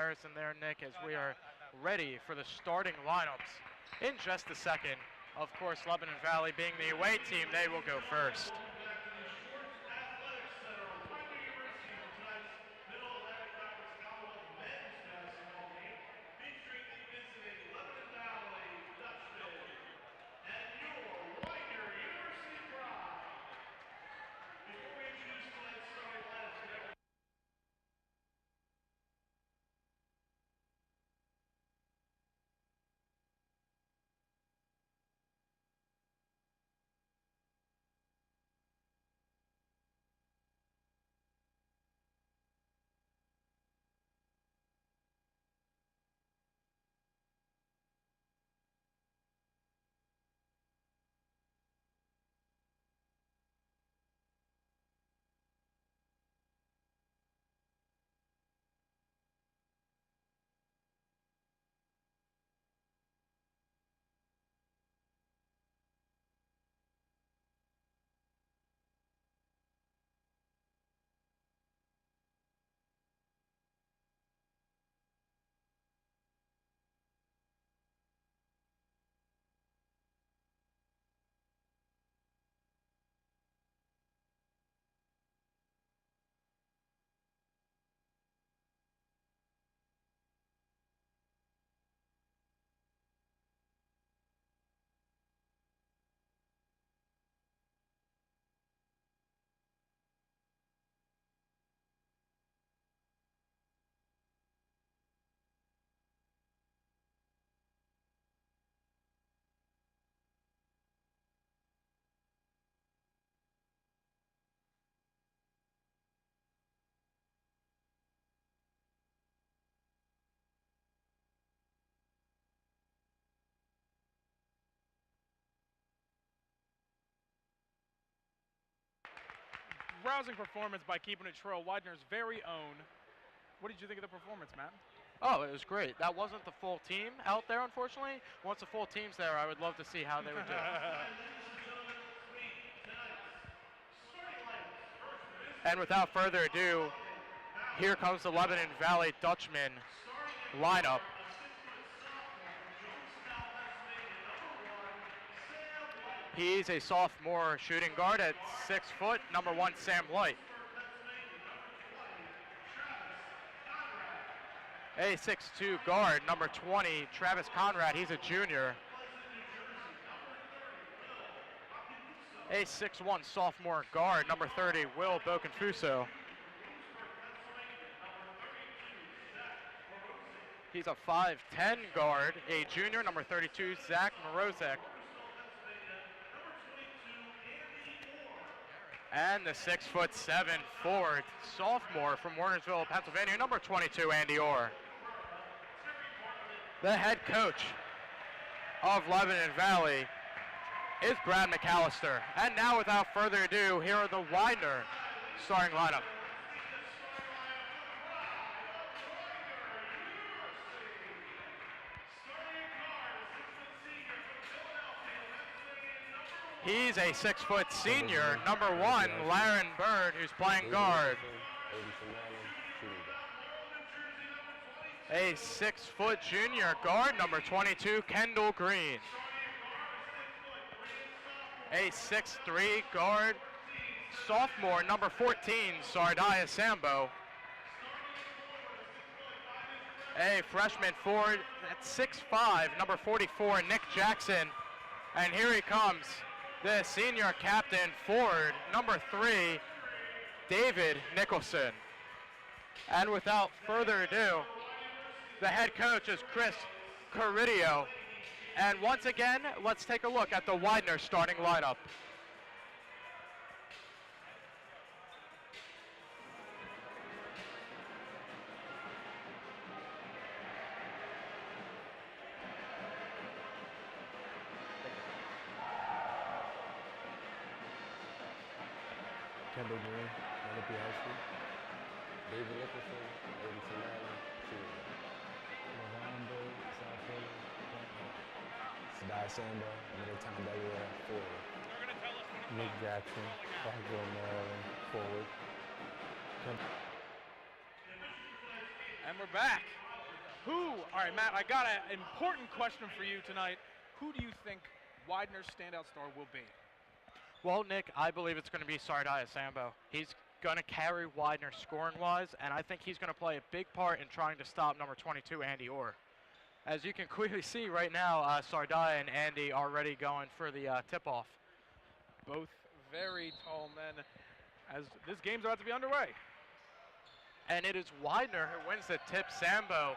Harrison there, Nick, as we are ready for the starting lineups in just a second. Of course, Lebanon Valley being the away team, they will go first. Rousing performance by Keeping It Trail, Widener's very own. What did you think of the performance, Matt? Oh, it was great. That wasn't the full team out there, unfortunately. Once the full team's there, I would love to see how they would do. And without further ado, here comes the Lebanon Valley Dutchmen lineup. He's a sophomore shooting guard at 6 foot, number 1, Sam Light. A 6'2" guard, number 20, Travis Conrad. He's a junior. A 6'1" sophomore guard, number 30, Will Boconfuso. He's a 5'10" guard, a junior, number 32, Zach Morozek. And the 6'7" forward, sophomore from Wernersville, Pennsylvania, number 22, Andy Orr. The head coach of Lebanon Valley is Brad McAllister. And now, without further ado, here are the Widener starting lineup. He's a 6 foot senior, number 1, Laren Bird, who's playing guard. A 6 foot junior guard, number 22, Kendall Green. A 6'3" guard, sophomore, number 14, Sardiah Sambo. A freshman forward at 6'5", number 44, Nick Jackson. And here he comes, the senior captain forward, number 3, David Nicholson. And without further ado, the head coach is Chris Caridio. And once again, let's take a look at the Widener starting lineup. Kendall Green, Malibu High School. David Nicholson, Davidson Island, Shooting. Orlando, South Philly. Sardiah Sambo, Middletown, Delaware, forward. Nick Jackson, Parkville, Maryland, forward. And we're back. All right, Matt, I got an important question for you tonight. Who do you think Widener's standout star will be? Well, Nick, I believe it's going to be Sardaya Sambo. He's going to carry Widener scoring-wise, and I think he's going to play a big part in trying to stop number 22, Andy Orr. As you can clearly see right now, Sardaya and Andy are already going for the tip-off. Both very tall men as this game's about to be underway. And it is Widener who wins the tip. Sambo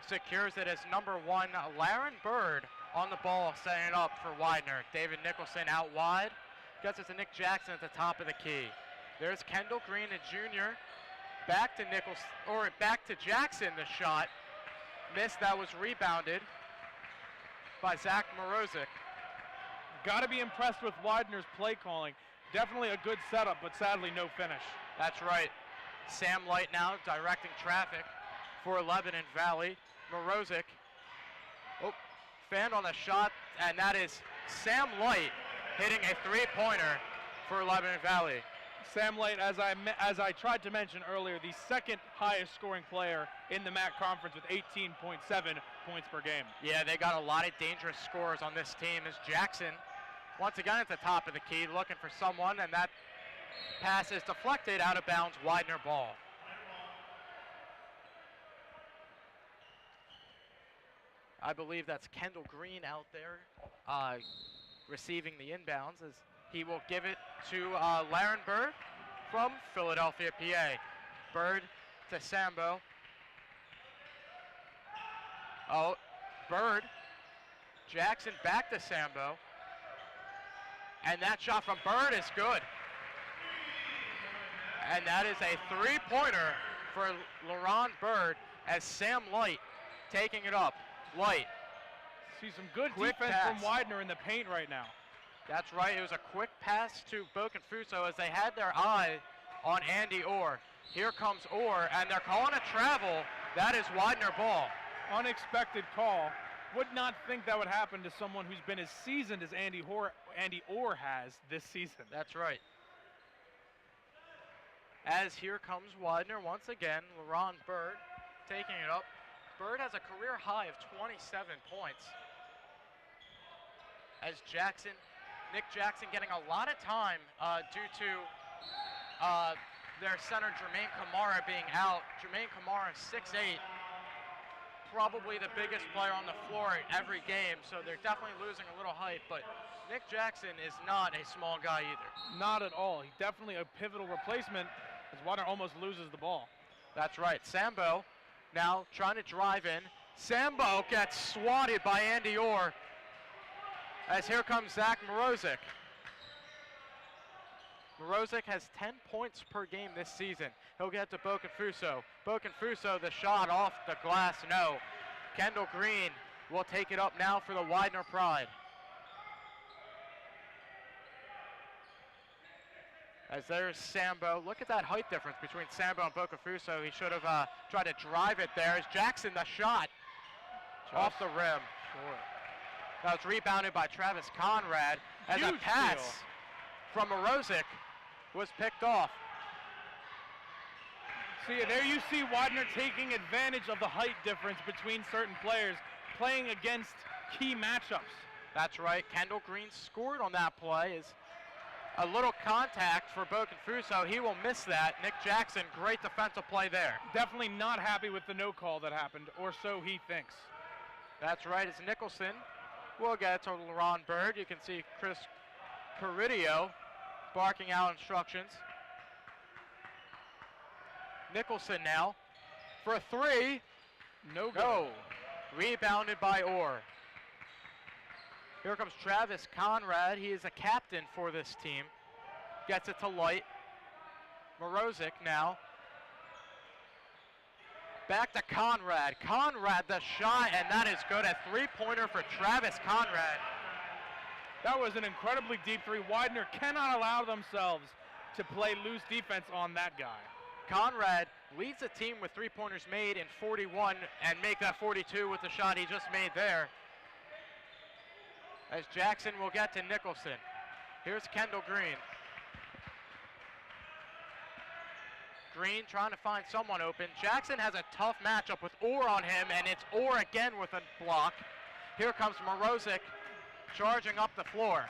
secures it as number 1. Laren Bird on the ball, setting it up for Widener. David Nicholson out wide. Gets it to Nick Jackson at the top of the key. There's Kendall Green, a junior. Back to Jackson, the shot. Missed, that was rebounded by Zach Morozic. Got to be impressed with Widener's play calling. Definitely a good setup, but sadly no finish. That's right. Sam Light now directing traffic for Lebanon Valley. Morozic, fanned on the shot, and that is Sam Light hitting a three-pointer for Lebanon Valley. Sam Light, as I tried to mention earlier, the second highest scoring player in the MAC conference with 18.7 points per game. Yeah, they got a lot of dangerous scores on this team as Jackson, once again at the top of the key, looking for someone, and that pass is deflected out of bounds, Widener ball. I believe that's Kendall Green out there receiving the inbounds as he will give it to Laren Bird from Philadelphia, PA. Bird to Sambo. Bird. Jackson back to Sambo. And that shot from Bird is good. And that is a three-pointer for Laron Bird as Sam Light taking it up. Light. See some good Quick defense pass from Widener in the paint right now. That's right. It was a quick pass to Bokenfuso as they had their eye on Andy Orr. Here comes Orr, and they're calling a travel. That is Widener ball. Unexpected call. Would not think that would happen to someone who's been as seasoned as Andy Orr has this season. That's right. As here comes Widener once again. Laron Bird taking it up. Bird has a career high of 27 points. As Nick Jackson getting a lot of time due to their center Jermaine Kamara being out. Jermaine Kamara is 6'8", probably the biggest player on the floor every game, so they're definitely losing a little height, but Nick Jackson is not a small guy either. Not at all. He's definitely a pivotal replacement as Widener almost loses the ball. That's right. Sambo now trying to drive in. Sambo gets swatted by Andy Orr as here comes Zach Morozic. Morozic has 10 points per game this season. He'll get to Bokenfuso. Bokenfuso, the shot off the glass, no. Kendall Green will take it up now for the Widener Pride. As there's Sambo. Look at that height difference between Sambo and Bokenfuso. He should have tried to drive it there. As Jackson, the shot off the rim. Sure. That was rebounded by Travis Conrad as Huge a pass steal from Morozic was picked off. See, there you see Widener taking advantage of the height difference between certain players, playing against key matchups. That's right. Kendall Green scored on that play. Is a little contact for Bokenfuso. He will miss that. Nick Jackson, great defensive play there. Definitely not happy with the no call that happened, or so he thinks. That's right. It's Nicholson. We'll get to Laron Bird. You can see Chris Caridio barking out instructions. Nicholson now for a three. No good. No. Rebounded by Orr. Here comes Travis Conrad. He is a captain for this team. Gets it to Light. Morozic now. Back to Conrad. Conrad the shot, and that is good. A three-pointer for Travis Conrad. That was an incredibly deep three. Widener cannot allow themselves to play loose defense on that guy. Conrad leads the team with three-pointers made in 41 and make that 42 with the shot he just made there. As Jackson will get to Nicholson. Here's Kendall Green. Green trying to find someone open. Jackson has a tough matchup with Orr on him, and it's Orr again with a block. Here comes Morozic charging up the floor.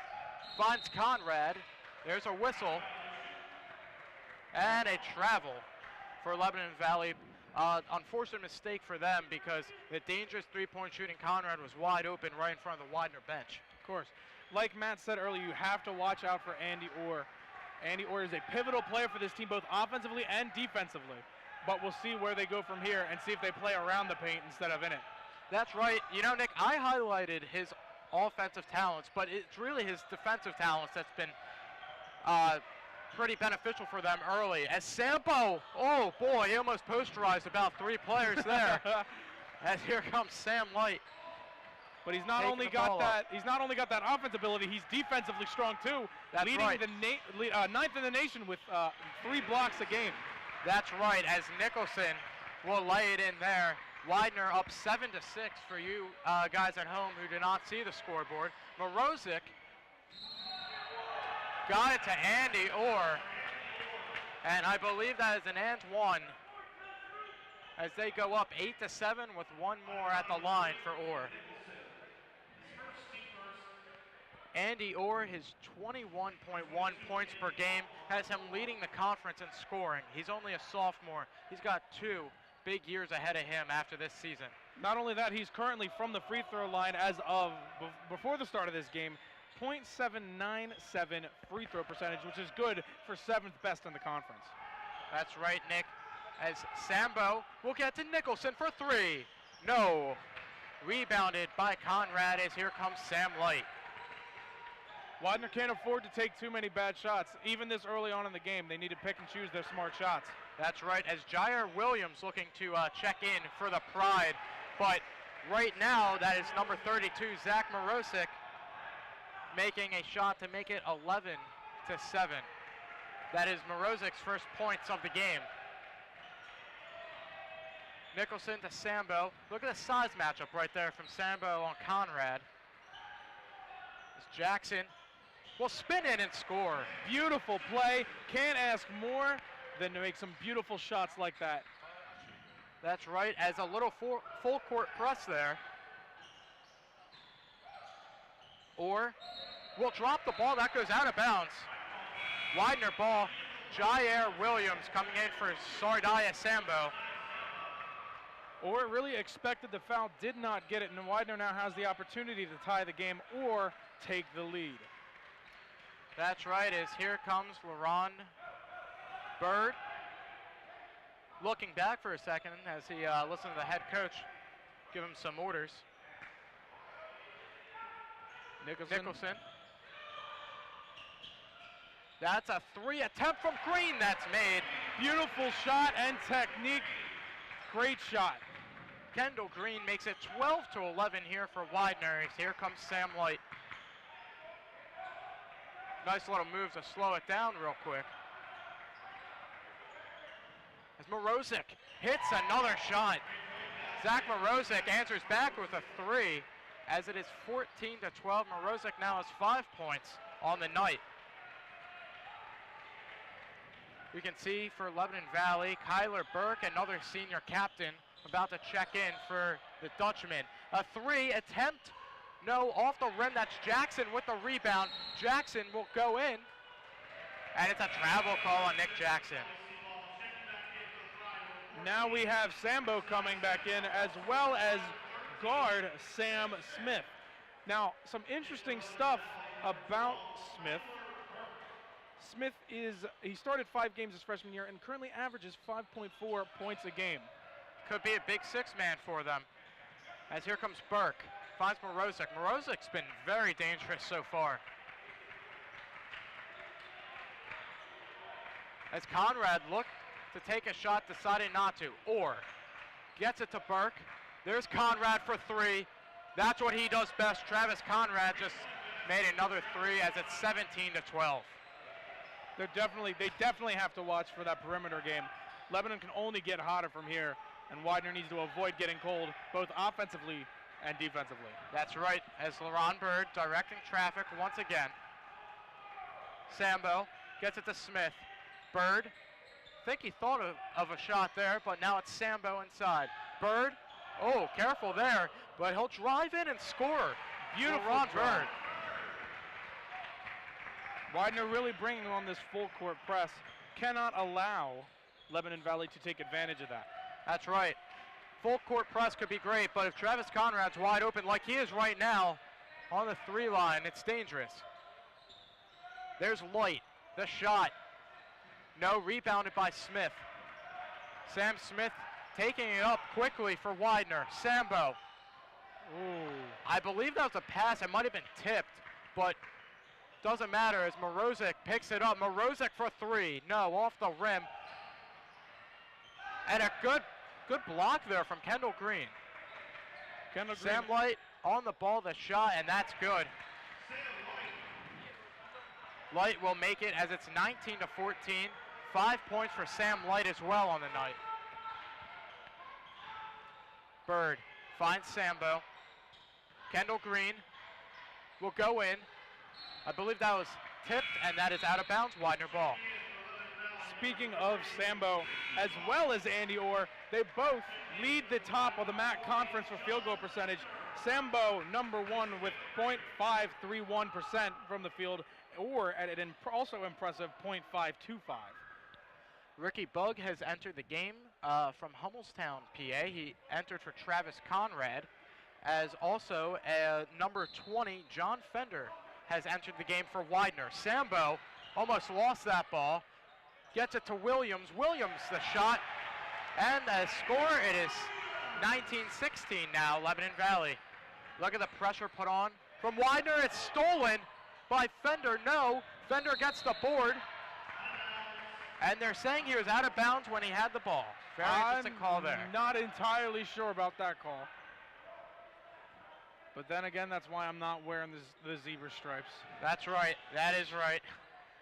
Finds Conrad. There's a whistle. And a travel for Lebanon Valley. Unfortunate mistake for them because the dangerous three-point shooting Conrad was wide open right in front of the Widener bench. Of course. Like Matt said earlier, you have to watch out for Andy Orr. Andy Orr is a pivotal player for this team, both offensively and defensively. But we'll see where they go from here and see if they play around the paint instead of in it. That's right. You know, Nick, I highlighted his offensive talents, but it's really his defensive talents that's been pretty beneficial for them early. As Sampo, oh boy, he almost posterized about 3 players there. As here comes Sam Light. But he's not only got that offensive ability, he's defensively strong too. That's leading right. the ninth in the nation with 3 blocks a game. That's right, as Nicholson will lay it in there. Widener up 7-6 for you guys at home who did not see the scoreboard. Morozic got it to Andy Orr, and I believe that is an and one as they go up 8-7 with 1 more at the line for Orr. Andy Orr, his 21.1 points per game, has him leading the conference in scoring. He's only a sophomore. He's got 2 big years ahead of him after this season. Not only that, he's currently from the free throw line as of before the start of this game, .797 free throw percentage, which is good for 7th best in the conference. That's right, Nick. As Sambo will get to Nicholson for 3. No. Rebounded by Conrad as here comes Sam Light. Widener can't afford to take too many bad shots. Even this early on in the game, they need to pick and choose their smart shots. That's right, as Jair Williams looking to check in for the Pride. But right now, that is number 32, Zach Morosic, making a shot to make it 11-7. That is Morozic's first points of the game. Nicholson to Sambo. Look at the size matchup right there from Sambo on Conrad. As Jackson will spin in and score. Beautiful play. Can't ask more than to make some beautiful shots like that. That's right, as a little full court press there. Or will drop the ball. That goes out of bounds. Widener ball. Jair Williams coming in for Sardiah Sambo. Or really expected the foul, did not get it, and Widener now has the opportunity to tie the game or take the lead. That's right, as here comes LaRon Bird. Looking back for a second as he listened to the head coach give him some orders. Nicholson. That's a 3 attempt from Green that's made. Beautiful shot and technique. Great shot. Kendall Green makes it 12-11 here for Widener. Here comes Sam Light. Nice little move to slow it down real quick. As Morosic hits another shot. Zach Morosic answers back with a 3 as it is 14-12. Morosic now has 5 points on the night. We can see for Lebanon Valley, Kyler Burke, another senior captain, about to check in for the Dutchmen. A 3 attempt, no, off the rim. That's Jackson with the rebound. Jackson will go in, and it's a travel call on Nick Jackson. Now we have Sambo coming back in, as well as guard Sam Smith. Now, some interesting stuff about Smith. Smith he started 5 games his freshman year and currently averages 5.4 points a game. Could be a big 6-man for them. As here comes Burke, finds Morosic. Morozic's been very dangerous so far. As Conrad looked to take a shot, decided not to. Or gets it to Burke. There's Conrad for 3. That's what he does best. Travis Conrad just made another 3 as it's 17-12. They definitely have to watch for that perimeter game. Lebanon can only get hotter from here, and Widener needs to avoid getting cold, both offensively and defensively. That's right, as LaRon Bird directing traffic once again. Sambo gets it to Smith. Bird think he thought of a shot there, but now it's Sambo inside. Bird, oh, careful there, but he'll drive in and score. Beautiful Ron drive. Bird. Widener really bringing on this full court press. Cannot allow Lebanon Valley to take advantage of that. That's right. Full court press could be great, but if Travis Conrad's wide open like he is right now on the 3 line, it's dangerous. There's Light, the shot. No, rebounded by Smith. Sam Smith taking it up quickly for Widener. Sambo. Ooh. I believe that was a pass. It might have been tipped, but doesn't matter as Morozic picks it up. Morozic for 3. No, off the rim. And a good block there from Kendall Green. Sam Light on the ball, the shot, and that's good. Light will make it as it's 19-14. 5 points for Sam Light as well on the night. Bird finds Sambo. Kendall Green will go in. I believe that was tipped, and that is out of bounds. Widener ball. Speaking of Sambo, as well as Andy Orr, they both lead the top of the MAC conference for field goal percentage. Sambo, number 1 with .531% from the field, or at an also impressive .525. Ricky Bugg has entered the game from Hummelstown, PA. He entered for Travis Conrad, as also number 20, John Fender, has entered the game for Widener. Sambo almost lost that ball. Gets it to Williams. Williams, the shot, and the score. It is 19-16 now, Lebanon Valley. Look at the pressure put on from Widener. It's stolen by Fender. No, Fender gets the board. And they're saying he was out of bounds when he had the ball. Very interesting call there. I'm not entirely sure about that call. But then again, that's why I'm not wearing the zebra stripes. That's right. That is right.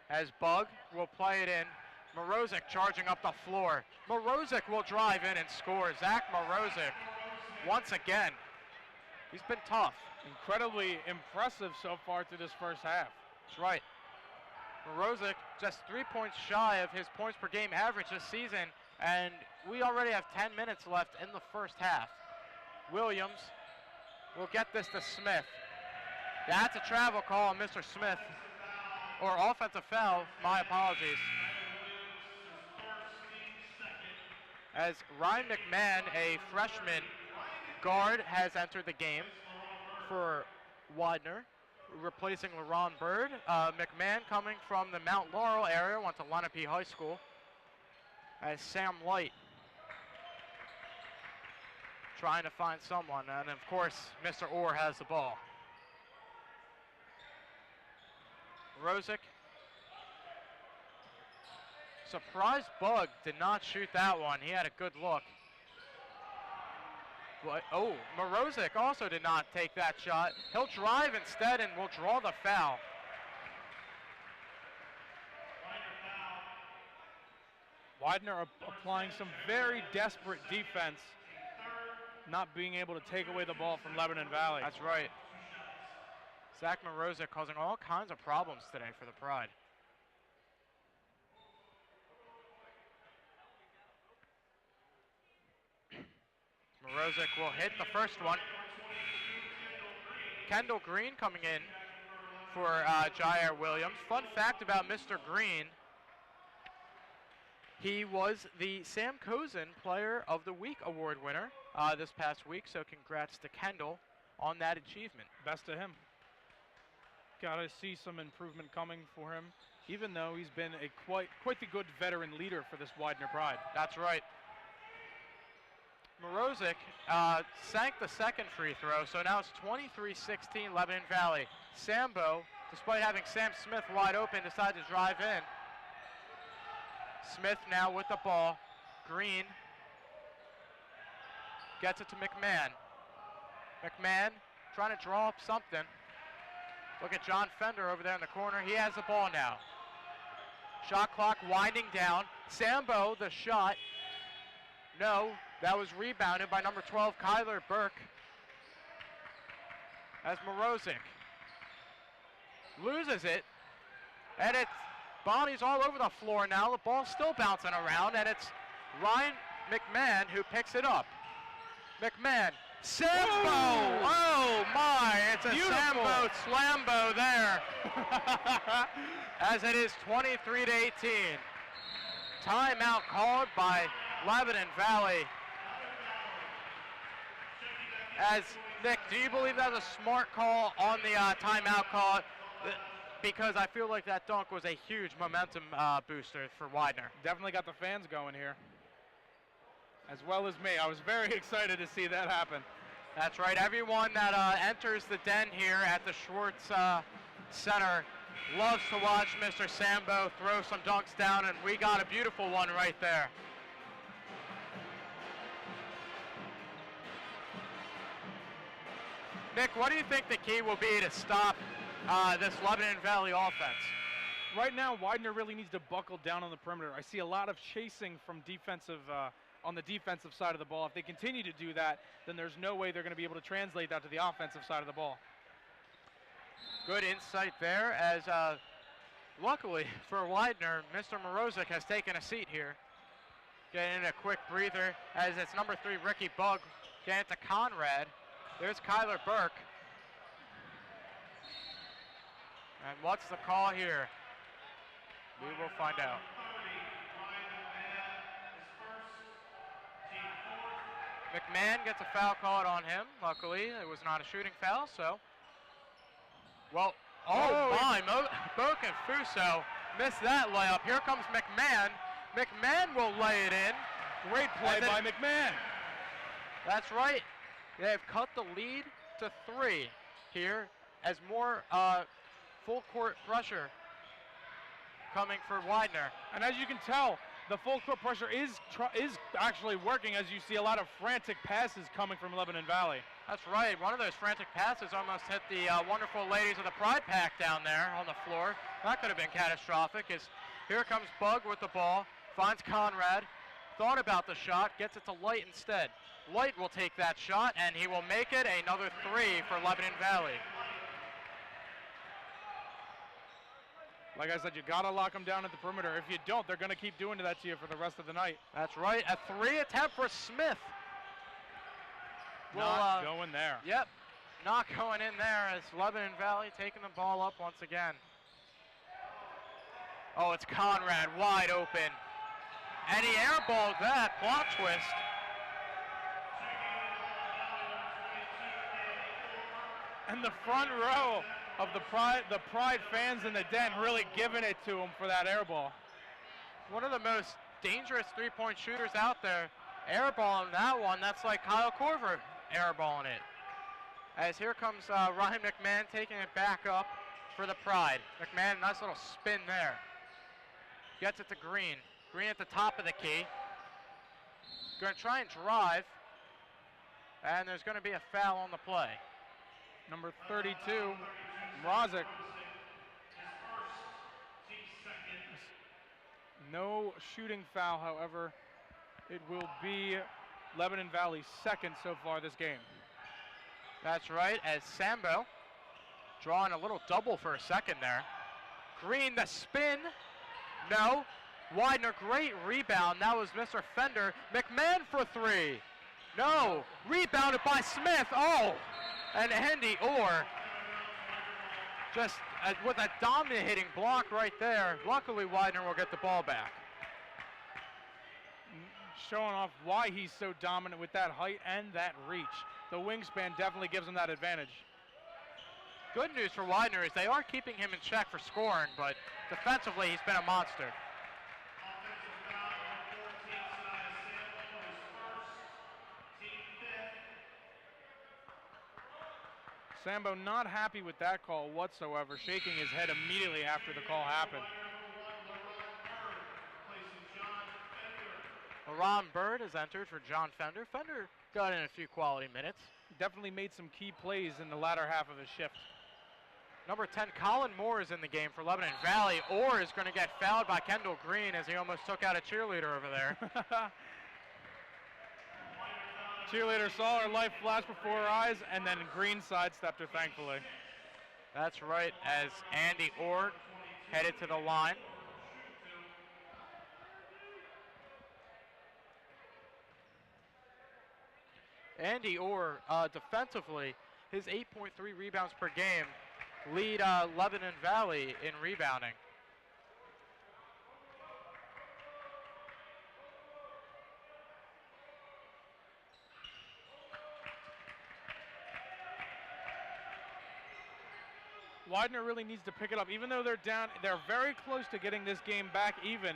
As Bugg will play it in. Morozic charging up the floor. Morozic will drive in and score. Zach Morozic, once again, he's been tough. Incredibly impressive so far through this first half. That's right. Morozic just 3 points shy of his points per game average this season, and we already have 10 minutes left in the first half. Williams will get this to Smith. That's a travel call on Mr. Smith, or offensive foul, my apologies. As Ryan McMahon, a freshman guard, has entered the game for Widener, replacing LaRon Bird. McMahon coming from the Mount Laurel area, went to Lenape High School. As Sam Light trying to find someone, and of course, Mr. Orr has the ball. Morozic. Surprise Bugg did not shoot that one. He had a good look. But, oh, Morozic also did not take that shot. He'll drive instead and will draw the foul. Widener applying some very desperate defense, not being able to take away the ball from Lebanon Valley. That's right. Zach Morozic causing all kinds of problems today for the Pride. Morozic will hit the first one. Kendall Green coming in for Jair Williams. Fun fact about Mr. Green, he was the Sam Cozen Player of the Week award winner this past week, so congrats to Kendall on that achievement. Best to him. Gotta see some improvement coming for him, even though he's been a quite the good veteran leader for this Widener Pride. That's right. Morozic sank the second free throw, so now it's 23-16 Lebanon Valley. Sambo, despite having Sam Smith wide open, decided to drive in. Smith now with the ball. Green gets it to McMahon. McMahon trying to draw up something. Look at John Fender over there in the corner. He has the ball now. Shot clock winding down. Sambo, the shot. No, that was rebounded by number 12, Kyler Burke. As Morozic loses it, and it's bodies all over the floor now. The ball's still bouncing around, and it's Ryan McMahon who picks it up. McMahon, Sambo! Oh my, it's a Beautiful. Sambo Slambo there. As it is 23-18. Timeout called by Lebanon Valley. As Nick, do you believe that was a smart call on the timeout call? Because I feel like that dunk was a huge momentum booster for Widener. Definitely got the fans going here, as well as me. I was very excited to see that happen. That's right. Everyone that enters the den here at the Schwartz Center loves to watch Mr. Sambo throw some dunks down, and we got a beautiful one right there. Nick, what do you think the key will be to stop this Lebanon Valley offense? Right now, Widener really needs to buckle down on the perimeter. I see a lot of chasing from defensive on the defensive side of the ball. If they continue to do that, then there's no way they're going to be able to translate that to the offensive side of the ball. Good insight there, as luckily for Widener, Mr. Morozic has taken a seat here. Getting a quick breather, as it's number 3, Ricky Bug, getting it to Conrad. There's Kyler Burke. And what's the call here? We will find out. McMahon gets a foul called on him. Luckily, it was not a shooting foul, so. Well, oh my, Boak and Fuso missed that layup. Here comes McMahon. McMahon will lay it in. Great play by McMahon. That's right. They've cut the lead to 3 here, as more full court pressure coming for Widener. And as you can tell, the full court pressure is actually working, as you see a lot of frantic passes coming from Lebanon Valley. That's right. One of those frantic passes almost hit the wonderful ladies of the Pride Pack down there on the floor. That could have been catastrophic. As here comes Bug with the ball, finds Conrad, thought about the shot, gets it to Light instead. Light will take that shot, and he will make it another 3 for Lebanon Valley. Like I said, you got to lock them down at the perimeter. If you don't, they're going to keep doing that to you for the rest of the night. That's right. A 3 attempt for Smith. Not going there. Yep, not going in there, as Lebanon Valley taking the ball up once again. Oh, it's Conrad wide open. And he airballed that. Plot twist. And the front row of the Pride fans in the den really giving it to him for that air ball. One of the most dangerous three-point shooters out there. Airballing that one, that's like Kyle Corver airballing it. As here comes Ryan McMahon taking it back up for the Pride. McMahon, nice little spin there. Gets it to Green. Green at the top of the key. Going to try and drive. And there's going to be a foul on the play. Number 32, Mrozic. No shooting foul, however. It will be Lebanon Valley's second so far this game. That's right, as Sambo drawing a little double for a second there. Green, the spin. No. Widener, great rebound. That was Mr. Fender. McMahon for 3. No. Rebounded by Smith. Oh. And Andy Orr just with a dominating block right there. Luckily, Widener will get the ball back. Showing off why he's so dominant with that height and that reach. The wingspan definitely gives him that advantage. Good news for Widener is they are keeping him in check for scoring, but defensively he's been a monster. Sambo not happy with that call whatsoever, shaking his head immediately after the call happened. Ron Bird has entered for John Fender. Fender got in a few quality minutes. Definitely made some key plays in the latter half of his shift. Number 10, Colin Moore is in the game for Lebanon Valley. Orr is going to get fouled by Kendall Green as he almost took out a cheerleader over there. Cheerleader saw her life flash before her eyes, and then Green sidestepped her, thankfully. That's right, as Andy Orr headed to the line. Andy Orr, defensively, his 8.3 rebounds per game lead Lebanon Valley in rebounding. Widener really needs to pick it up. Even though they're down, they're very close to getting this game back even,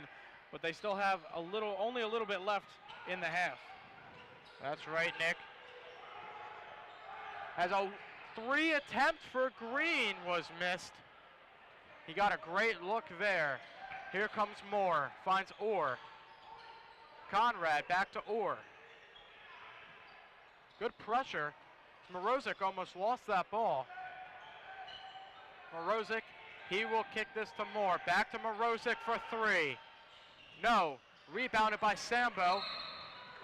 but they still have only a little bit left in the half. That's right, Nick. As a 3 attempt for Green was missed. He got a great look there. Here comes Moore, finds Orr. Conrad back to Orr. Good pressure. Morozic almost lost that ball. Morozic, he will kick this to Moore. Back to Morozic for 3. No, rebounded by Sambo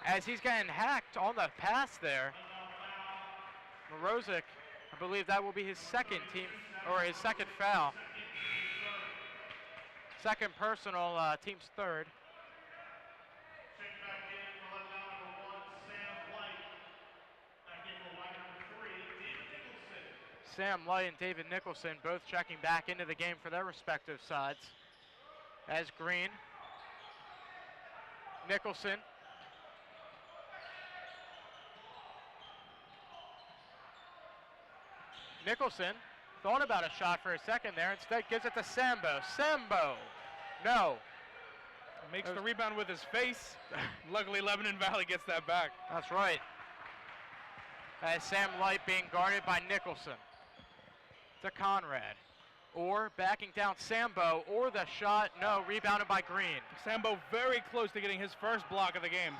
as he's getting hacked on the pass there. Morozic, I believe that will be his second foul. Second personal, team's third. Sam Light and David Nicholson both checking back into the game for their respective sides. As Green, Nicholson, thought about a shot for a second there, instead gives it to Sambo. Sambo, no. Makes the rebound with his face. Luckily, Lebanon Valley gets that back. That's right. As Sam Light being guarded by Nicholson. To Conrad. Or backing down Sambo, or the shot, no, rebounded by Green. Sambo very close to getting his first block of the game.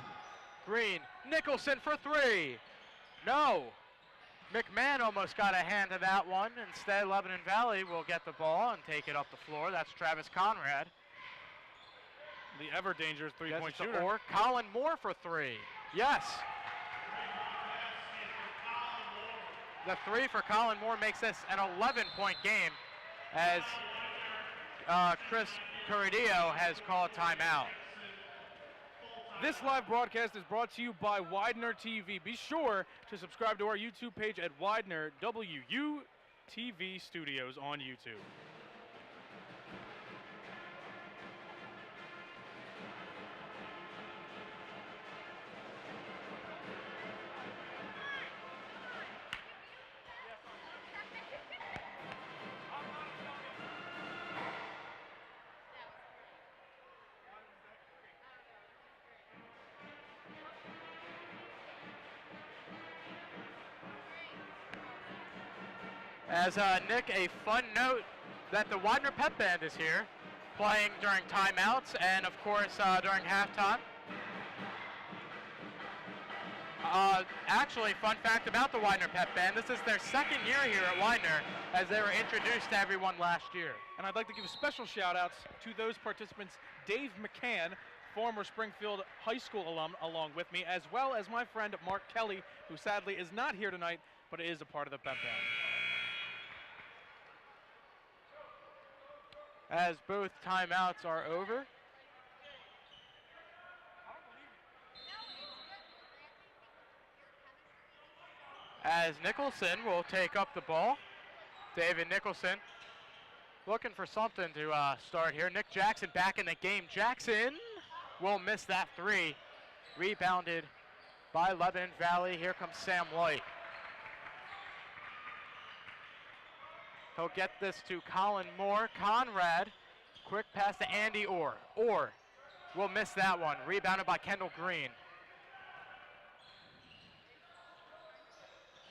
Green, Nicholson for 3. No. McMahon almost got a hand to that one. Instead, Lebanon Valley will get the ball and take it up the floor. That's Travis Conrad. The ever dangerous three-point shooter. Or Colin Moore for 3. Yes. The 3 for Colin Moore makes this an 11-point game as Chris Corradillo has called timeout. This live broadcast is brought to you by Widener TV. Be sure to subscribe to our YouTube page at Widener WUTV Studios on YouTube. As Nick, a fun note that the Widener Pep Band is here, playing during timeouts and of course during halftime. Actually, fun fact about the Widener Pep Band, this is their second year here at Widener as they were introduced to everyone last year. And I'd like to give special shout outs to those participants, Dave McCann, former Springfield High School alum, along with me, as well as my friend Mark Kelly, who sadly is not here tonight, but is a part of the Pep Band. As both timeouts are over. As Nicholson will take up the ball. David Nicholson looking for something to start here. Nick Jackson back in the game. Jackson will miss that 3. Rebounded by Lebanon Valley. Here comes Sam Light. He'll get this to Colin Moore. Conrad, quick pass to Andy Orr. Orr will miss that one. Rebounded by Kendall Green.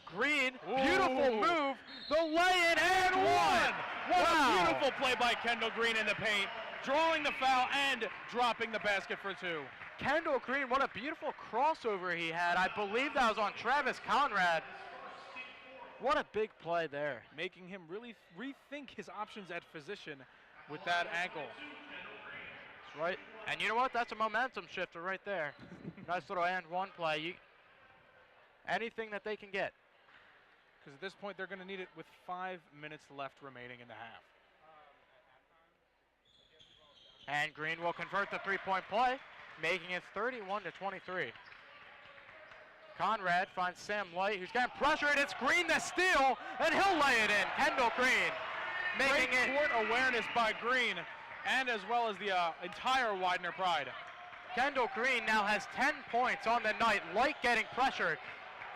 Green, beautiful move. The lay-in and one. What a beautiful play by Kendall Green in the paint, drawing the foul and dropping the basket for 2. Kendall Green, what a beautiful crossover he had. I believe that was on Travis Conrad. What a big play there. Making him really rethink his options at position with that ankle. That's right. And you know what? That's a momentum shifter right there. Nice little and one play. Anything that they can get. Because at this point, they're going to need it with 5 minutes left remaining in the half. And Green will convert the 3-point play, making it 31-23. Conrad finds Sam Light, who's getting pressured. It's Green the steal, and he'll lay it in. Kendall Green making Great it. court awareness by Green, and as well as the entire Widener Pride. Kendall Green now has 10 points on the night. Light getting pressured.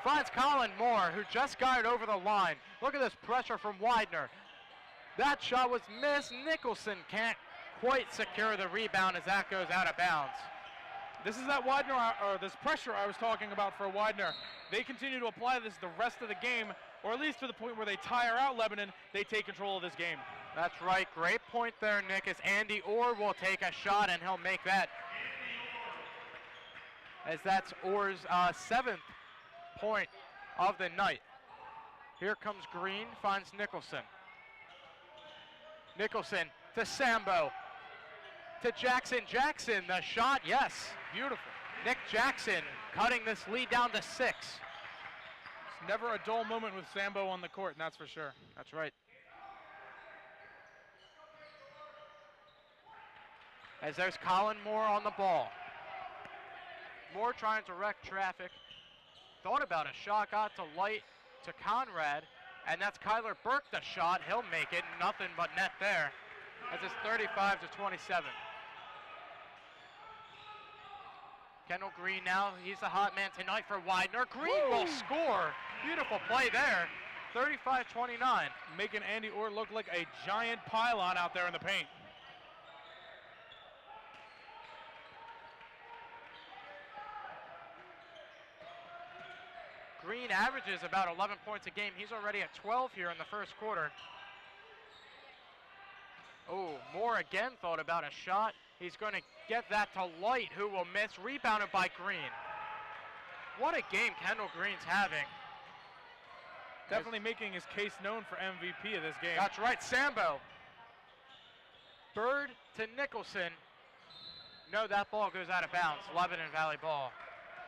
Finds Colin Moore, who just got it over the line. Look at this pressure from Widener. That shot was missed. Nicholson can't quite secure the rebound as that goes out of bounds. This is that Widener, or this pressure I was talking about for Widener. They continue to apply this the rest of the game, or at least to the point where they tire out Lebanon, they take control of this game. That's right. Great point there, Nick, as Andy Orr will take a shot, and he'll make that. As that's Orr's 7th point of the night. Here comes Green, finds Nicholson. Nicholson to Sambo. To Jackson. Jackson, the shot, yes. Beautiful. Nick Jackson cutting this lead down to 6. It's never a dull moment with Sambo on the court, and that's for sure. That's right. As there's Colin Moore on the ball. Moore trying to wreck traffic. Thought about a shot, got to Light, to Conrad, and that's Kyler Burke the shot. He'll make it, nothing but net there. As it's 35 to 27. Kendall Green now, he's the hot man tonight for Widener. Green will score. Beautiful play there. 35-29. Making Andy Orr look like a giant pylon out there in the paint. Green averages about 11 points a game. He's already at 12 here in the first quarter. Oh, Moore again thought about a shot. He's going to get that to Light, who will miss. Rebounded by Green. What a game Kendall Green's having. Definitely making his case known for MVP of this game. That's right, Sambo. Bird to Nicholson. No, that ball goes out of bounds. Lebanon Valley ball.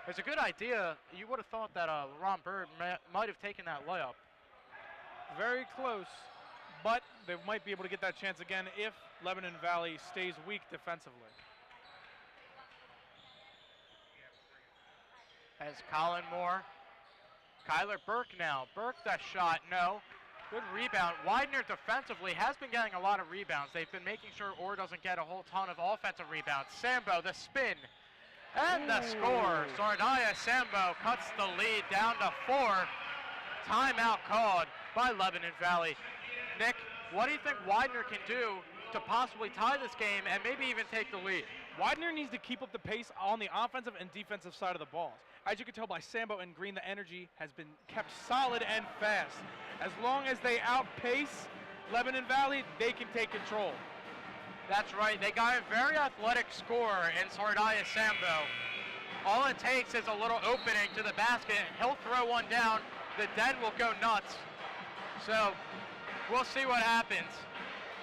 It's a good idea. You would have thought that Ron Bird might have taken that layup. Very close, but they might be able to get that chance again if Lebanon Valley stays weak defensively. As Colin Moore. Kyler Burke now. Burke that shot, no. Good rebound. Widener defensively has been getting a lot of rebounds. They've been making sure Orr doesn't get a whole ton of offensive rebounds. Sambo, the spin. And the score. Sardaya Sambo cuts the lead down to 4. Timeout called by Lebanon Valley. Nick, what do you think Widener can do to possibly tie this game and maybe even take the lead? Widener needs to keep up the pace on the offensive and defensive side of the balls. As you can tell by Sambo and Green, the energy has been kept solid and fast. As long as they outpace Lebanon Valley, they can take control. That's right. They got a very athletic scorer in Sardaya Sambo. All it takes is a little opening to the basket. He'll throw one down. The Den will go nuts. So we'll see what happens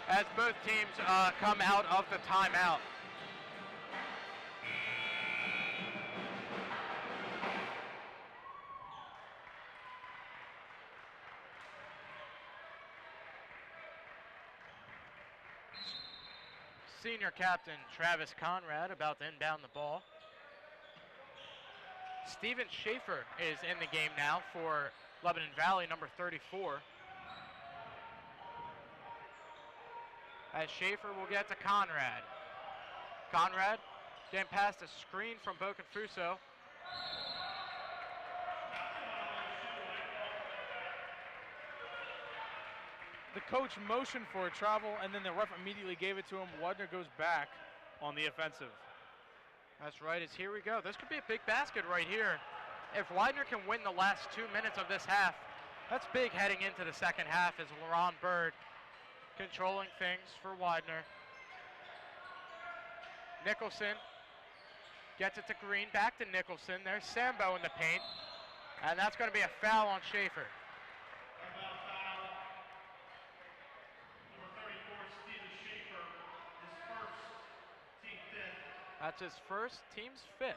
as both teams come out of the timeout. Senior captain Travis Conrad about to inbound the ball. Steven Schaefer is in the game now for Lebanon Valley, number 34. As Schaefer will get to Conrad. Conrad getting past a screen from Boconfuso. The coach motioned for a travel, and then the ref immediately gave it to him. Widener goes back on the offensive. That's right, as here we go. This could be a big basket right here. If Widener can win the last 2 minutes of this half, that's big heading into the second half as Laron Bird controlling things for Widener. Nicholson gets it to Green, back to Nicholson. There's Sambo in the paint, and that's going to be a foul on Schaefer. That's his first, team's 5th.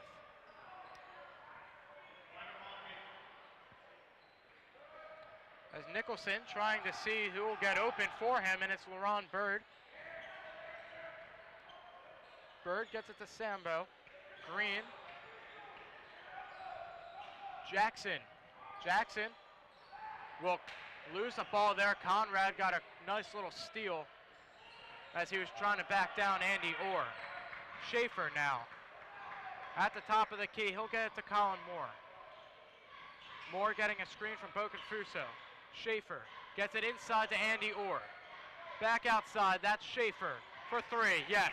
As Nicholson trying to see who will get open for him, and it's Laron Bird. Bird gets it to Sambo. Green Jackson. Jackson will lose the ball there. Conrad got a nice little steal as he was trying to back down Andy Orr. Schaefer now at the top of the key. He'll get it to Colin Moore. Moore getting a screen from Boconfuso. Schaefer gets it inside to Andy Orr. Back outside, that's Schaefer for three, yes.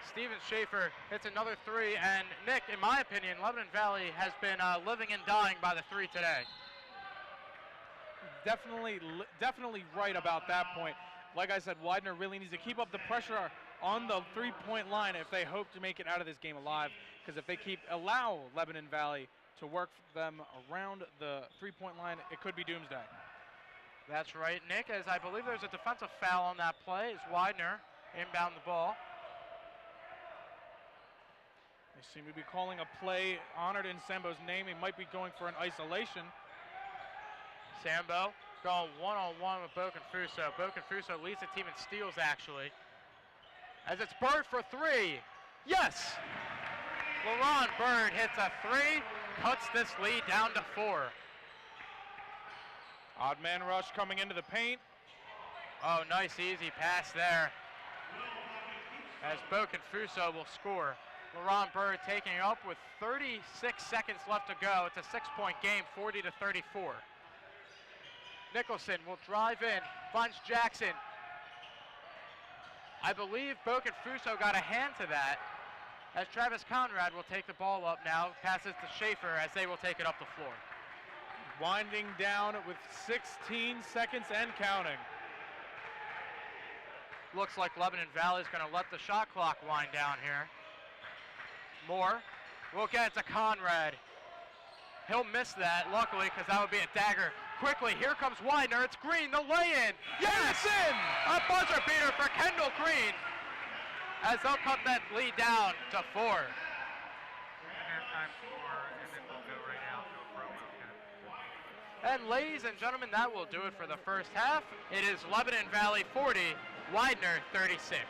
Steven Schaefer hits another three, and Nick, in my opinion, Lebanon Valley has been living and dying by the three today. Definitely right about that point. Like I said, Widener really needs to keep up the pressure on the three-point line if they hope to make it out of this game alive, because if they allow Lebanon Valley to work them around the three-point line, it could be doomsday. That's right, Nick, as I believe there's a defensive foul on that play as Widener inbound the ball. They seem to be calling a play honored in Sambo's name. He might be going for an isolation. Sambo going one-on-one with Boconfuso. Boconfuso leads the team in steals, actually. As it's Bird for three. Yes! LaRon Bird hits a three, cuts this lead down to 4. Odd man rush coming into the paint. Oh, nice easy pass there. As Boconfuso will score. LaRon Bird taking it up with 36 seconds left to go. It's a 6-point game, 40-34. Nicholson will drive in, finds Jackson. I believe Boconfuso got a hand to that, as Travis Conrad will take the ball up now, passes to Schaefer as they will take it up the floor. Winding down with 16 seconds and counting. Looks like Lebanon Valley is going to let the shot clock wind down here. Moore will get it to Conrad. He'll miss that, luckily, because that would be a dagger. Quickly, here comes Widener. It's Green, the lay-in. Yes! In! A buzzer beater for Kendall Green, as they'll cut that lead down to 4. Halftime score, and then we'll go right out to a promo. And ladies and gentlemen, that will do it for the first half. It is Lebanon Valley 40, Widener 36.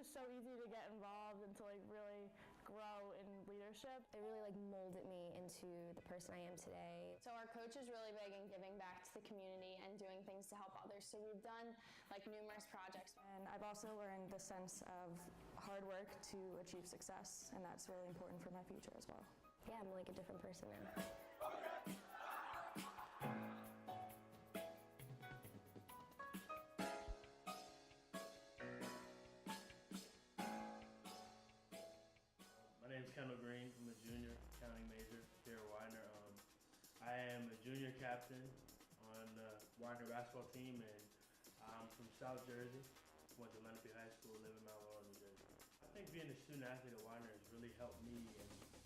So easy to get involved and to like really grow in leadership. It really like molded me into the person I am today. So our coach is really big in giving back to the community and doing things to help others. So we've done like numerous projects. And I've also learned the sense of hard work to achieve success, and that's really important for my future as well. Yeah, I'm like a different person now. My name is Kendall Green. I'm a junior accounting major here at Widener. I am a junior captain on the Widener basketball team, and I'm from South Jersey. Went to Lenape High School, live in Mount Laurel, New Jersey. I think being a student athlete at Widener has really helped me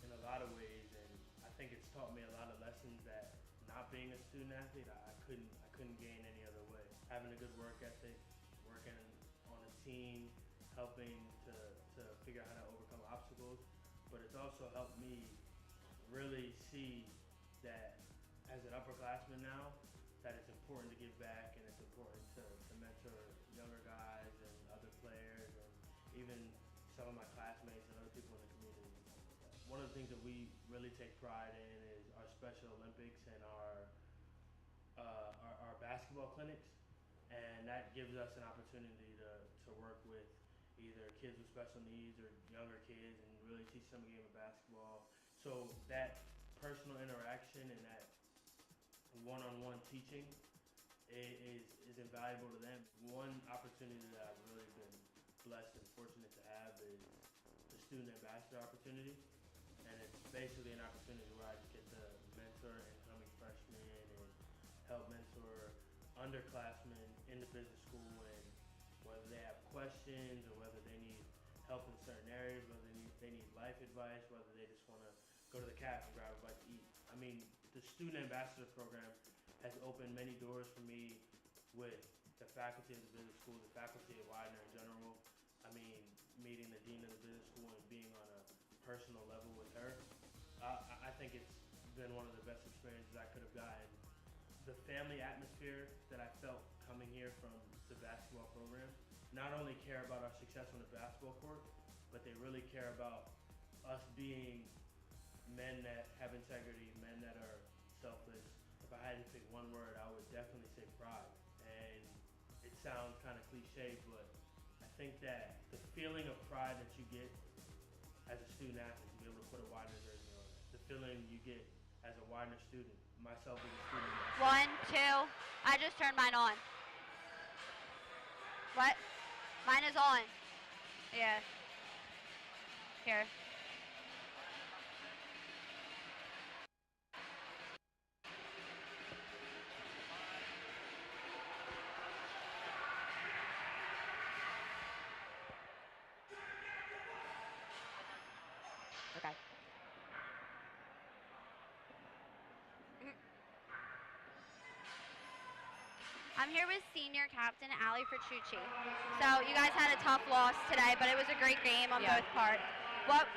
in a lot of ways, and I think it's taught me a lot of lessons that not being a student athlete I couldn't gain any other way. Having a good work ethic, working on a team, helping to figure out how to overcome obstacles. But it's also helped me really see that as an upperclassman now, that it's important to give back, and it's important to mentor younger guys and other players, and even some of my classmates and other people in the community. One of the things that we really take pride in is our Special Olympics and our basketball clinics, and that gives us an opportunity to work with either kids with special needs or younger kids and really teach them a game of basketball. So that personal interaction and that one-on-one teaching is invaluable to them. One opportunity that I've really been blessed and fortunate to have is the student ambassador opportunity. And it's basically an opportunity where I just get to mentor incoming freshmen and help mentor underclassmen in the business school, and whether they have questions or whether they need help in certain areas, whether they need life advice, whether they just want to go to the cafe and grab a bite to eat. I mean, the Student Ambassador Program has opened many doors for me with the faculty of the business school, the faculty at Widener in general. I mean, meeting the dean of the business school and being on a personal level with her. I think it's been one of the best experiences I could have gotten. The family atmosphere that I felt coming here from the basketball program not only care about our success on the basketball court, but they really care about us being men that have integrity, men that are selfless. If I had to pick one word, I would definitely say pride. And it sounds kind of cliche, but I think that the feeling of pride that you get as a student athlete, to be able to put a Widener jersey on, the feeling you get as a Widener student, myself as a student. 1, 2. I just turned mine on. What? Mine is on. Yeah. Here. Okay. I'm here with senior captain Ali Fertucci. So you guys had a tough loss today, but it was a great game on both parts.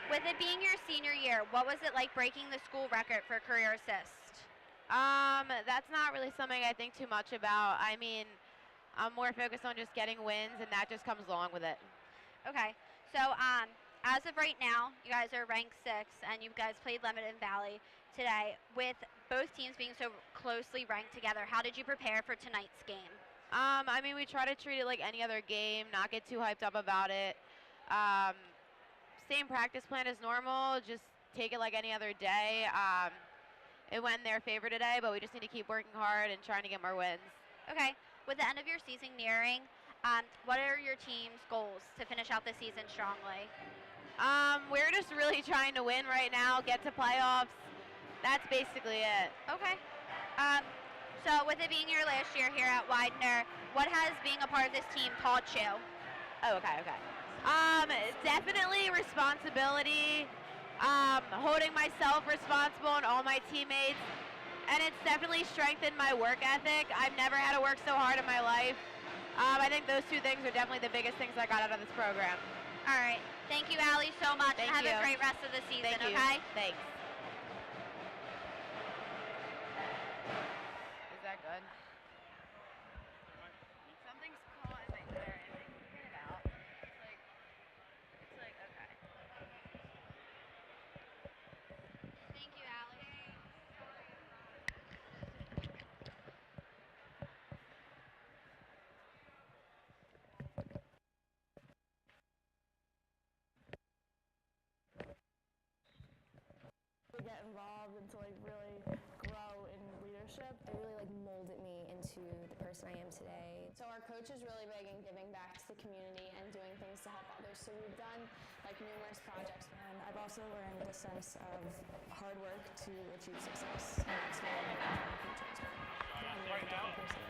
With it being your senior year, what was it like breaking the school record for career assist? That's not really something I think too much about. I mean, I'm more focused on just getting wins, and that just comes along with it. Okay. So as of right now, you guys are ranked 6, and you guys played Lebanon Valley today. With both teams being so closely ranked together, how did you prepare for tonight's game? I mean, we try to treat it like any other game, not get too hyped up about it. Same practice plan as normal, just take it like any other day. It went in their favor today, but we just need to keep working hard and trying to get more wins. Okay. With the end of your season nearing, what are your team's goals to finish out the season strongly? We're just really trying to win right now, get to playoffs. That's basically it. Okay. So with it being your last year here at Widener, what has being a part of this team taught you? Oh, okay. Definitely responsibility, holding myself responsible and all my teammates, and it's definitely strengthened my work ethic. I've never had to work so hard in my life. I think those two things are definitely the biggest things I got out of this program. All right. Thank you, Ali, so much. Thank Have you. a great rest of the season, Thank you. okay? Thanks. Is that good? Something's caught in my hair and I can get it out. It's like, okay. Thank you, Ali. To get involved and to like really grow in leadership. It really like molded me into the person I am today. So our coach is really big in giving back to the community and doing things to help others. So we've done like numerous projects. And I've also learned the sense of hard work to achieve success. And that's really important in my future as well. I'm a very different person.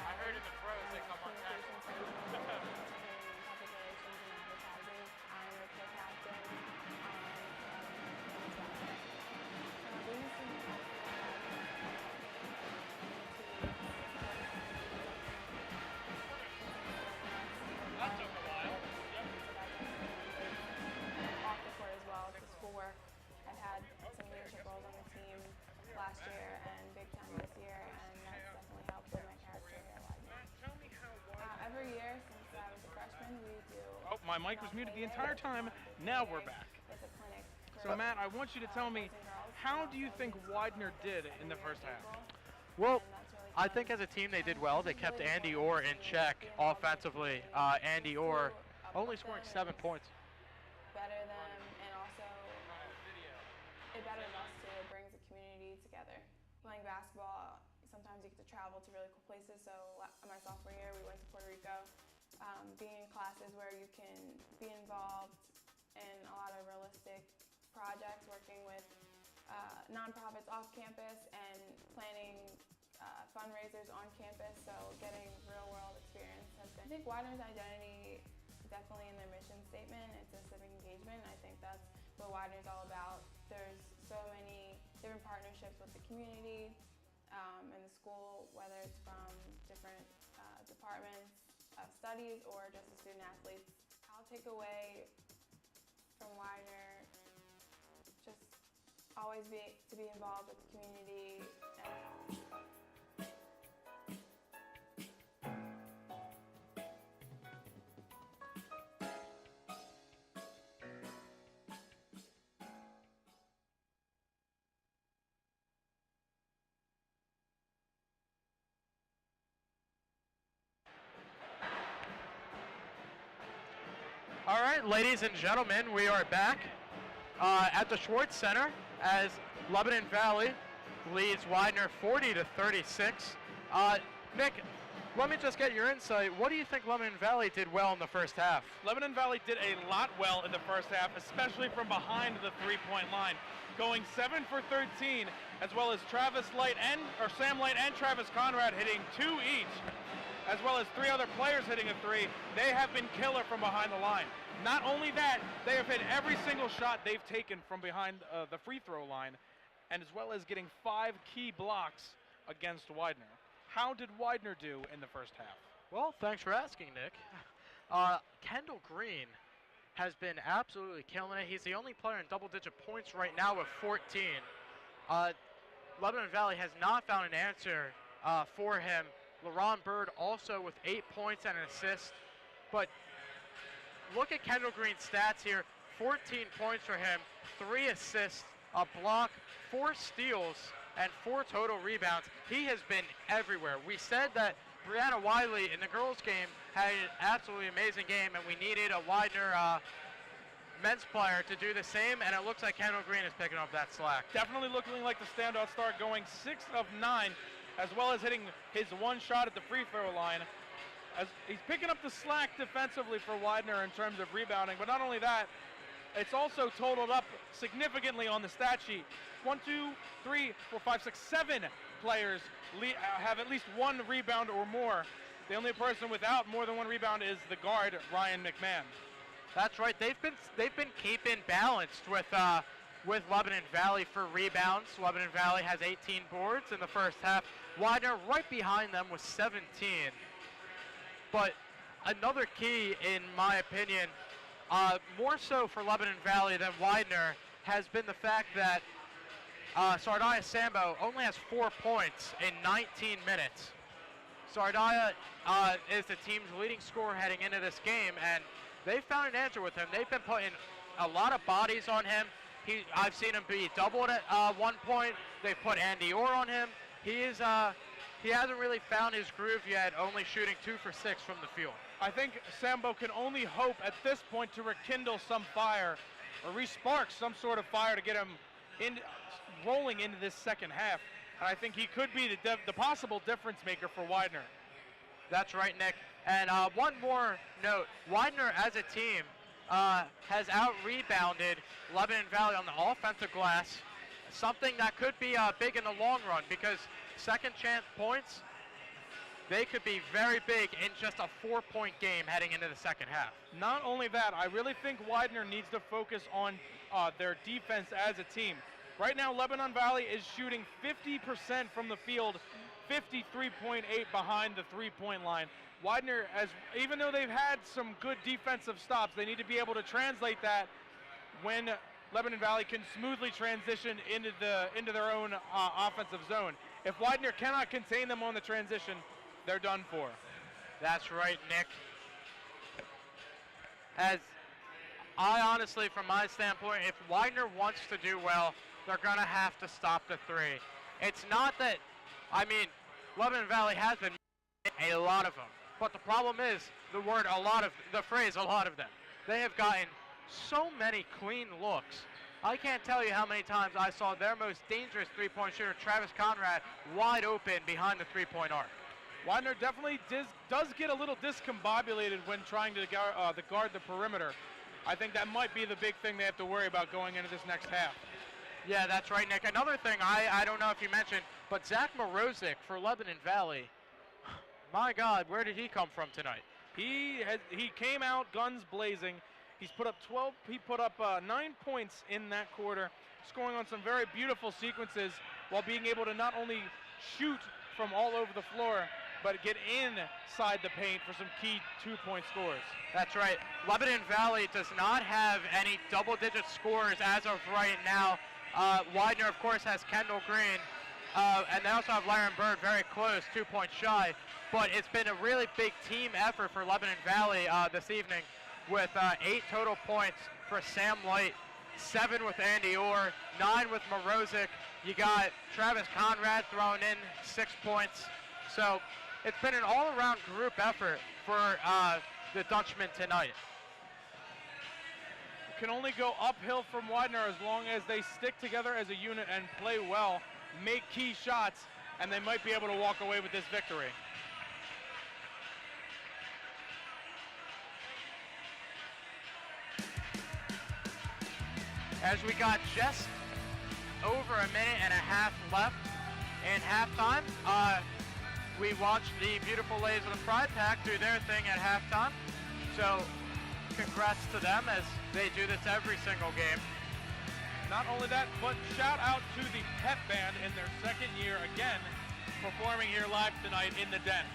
I heard in the pros they come on tackle. Public relations and advertising. I'm a co-captain. That took a while. Off the court as well, to schoolwork. I've had some leadership roles on the team last year and big time this year, and that's definitely helped build my character here at Widener. Every year since I was a freshman, we do. Oh, my mic was muted the entire time. Now we're back. It's a clinic. So Matt, I want you to tell me, how do you think Widener did in the first half? Well, I think as a team they did well. They kept Andy Orr in check offensively. Andy Orr only scoring 7 points. Better them, and also it betters us too. It brings the community together. Playing basketball, sometimes you get to travel to really cool places. So my sophomore year, we went to Puerto Rico. Being in classes where you can be involved in a lot of realistic projects, working with nonprofits off campus and planning fundraisers on campus, so getting real world experience has been. I think Widener's identity definitely in their mission statement, it's a civic engagement. I think that's what Widener's all about. There's so many different partnerships with the community and the school, whether it's from different departments, studies or just the student athletes. I'll take away from Widener just always to be involved with the community. All right, ladies and gentlemen, we are back at the Schwartz Center as Lebanon Valley leads Widener 40-36. Nick, let me just get your insight. What do you think Lebanon Valley did well in the first half? Lebanon Valley did a lot well in the first half, especially from behind the three-point line, going 7 for 13, as well as Sam Light and Travis Conrad hitting 2 each, as well as 3 other players hitting a 3. They have been killer from behind the line. Not only that, they have hit every single shot they've taken from behind the free throw line, and as well as getting 5 key blocks against Widener. How did Widener do in the first half? Well, thanks for asking, Nick. Kendall Green has been absolutely killing it. He's the only player in double-digit points right now with 14. Lebanon Valley has not found an answer for him. LaRon Bird also with 8 points and an assist. But look at Kendall Green's stats here. 14 points for him, 3 assists, a block, 4 steals, and 4 total rebounds. He has been everywhere. We said that Brianna Wiley in the girls' game had an absolutely amazing game, and we needed a Widener men's player to do the same, and it looks like Kendall Green is picking up that slack. Definitely looking like the standout star, going 6 of 9, as well as hitting his 1 shot at the free throw line. As he's picking up the slack defensively for Widener in terms of rebounding, but not only that, it's also totaled up significantly on the stat sheet. 1, 2, 3, 4, 5, 6, 7 players have at least 1 rebound or more. The only person without more than 1 rebound is the guard, Ryan McMahon. That's right. They've been keeping balanced with Lebanon Valley for rebounds. Lebanon Valley has 18 boards in the first half. Widener right behind them with 17. But another key, in my opinion, more so for Lebanon Valley than Widener, has been the fact that Sardaya Sambo only has 4 points in 19 minutes. Sardaya is the team's leading scorer heading into this game, and they've found an answer with him. They've been putting a lot of bodies on him. I've seen him be doubled at one point. They've put Andy Orr on him. He hasn't really found his groove yet, only shooting 2 for 6 from the field. I think Sambo can only hope at this point to rekindle some fire or re-spark some sort of fire to get him rolling into this second half. And I think he could be the possible difference maker for Widener. That's right, Nick. And one more note, Widener as a team has out-rebounded Lebanon Valley on the offensive glass, something that could be big in the long run, because second chance points, they could be very big in just a 4-point game heading into the second half. Not only that, I really think Widener needs to focus on their defense as a team. Right now, Lebanon Valley is shooting 50% from the field, 53.8 behind the three-point line. Widener, even though they've had some good defensive stops, they need to be able to translate that when Lebanon Valley can smoothly transition into their own offensive zone. If Widener cannot contain them on the transition, they're done for. That's right, Nick. As I honestly, from my standpoint, if Widener wants to do well, they're going to have to stop the 3. It's not that, Lebanon Valley has been a lot of them. But the problem is the phrase a lot of them. They have gotten so many clean looks. I can't tell you how many times I saw their most dangerous three-point shooter, Travis Conrad, wide open behind the three-point arc. Widener definitely does get a little discombobulated when trying to guard the perimeter. I think that might be the big thing they have to worry about going into this next half. Yeah, that's right, Nick. Another thing, I don't know if you mentioned, but Zach Morozic for Lebanon Valley, my God, where did he come from tonight? He came out guns blazing. He put up 9 points in that quarter, scoring on some very beautiful sequences while being able to not only shoot from all over the floor, but get inside the paint for some key 2-point scores. That's right. Lebanon Valley does not have any double-digit scores as of right now. Widener, of course, has Kendall Green, and they also have Laren Bird very close, 2 points shy. But it's been a really big team effort for Lebanon Valley this evening with 8 total points for Sam Light, 7 with Andy Orr, 9 with Morozic. You got Travis Conrad throwing in 6 points. So it's been an all-around group effort for the Dutchmen tonight. Can only go uphill from Widener as long as they stick together as a unit and play well, make key shots, and they might be able to walk away with this victory. As we got just over a minute and a half left in halftime, we watched the beautiful ladies of the Pride Pack do their thing at halftime. So congrats to them as they do this every single game. Not only that, but shout out to the pep band in their second year again, performing here live tonight in the Den.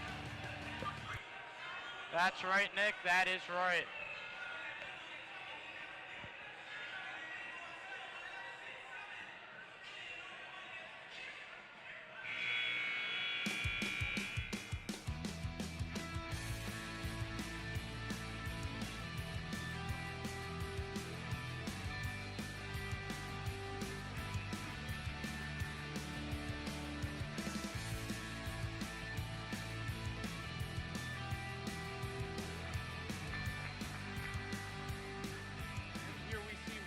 That's right, Nick, that is right.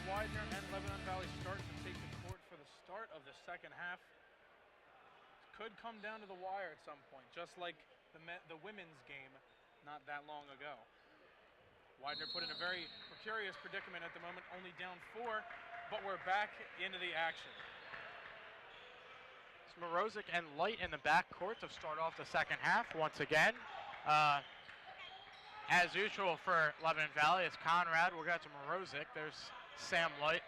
Widener and Lebanon Valley start to take the court for the start of the second half. Could come down to the wire at some point, just like the women's game not that long ago. Widener put in a very precarious predicament at the moment, only down 4, but we're back into the action. It's Morozic and Light in the backcourt to start off the second half once again. As usual for Lebanon Valley, it's Conrad. We'll get to Morozic. There's Sam Light.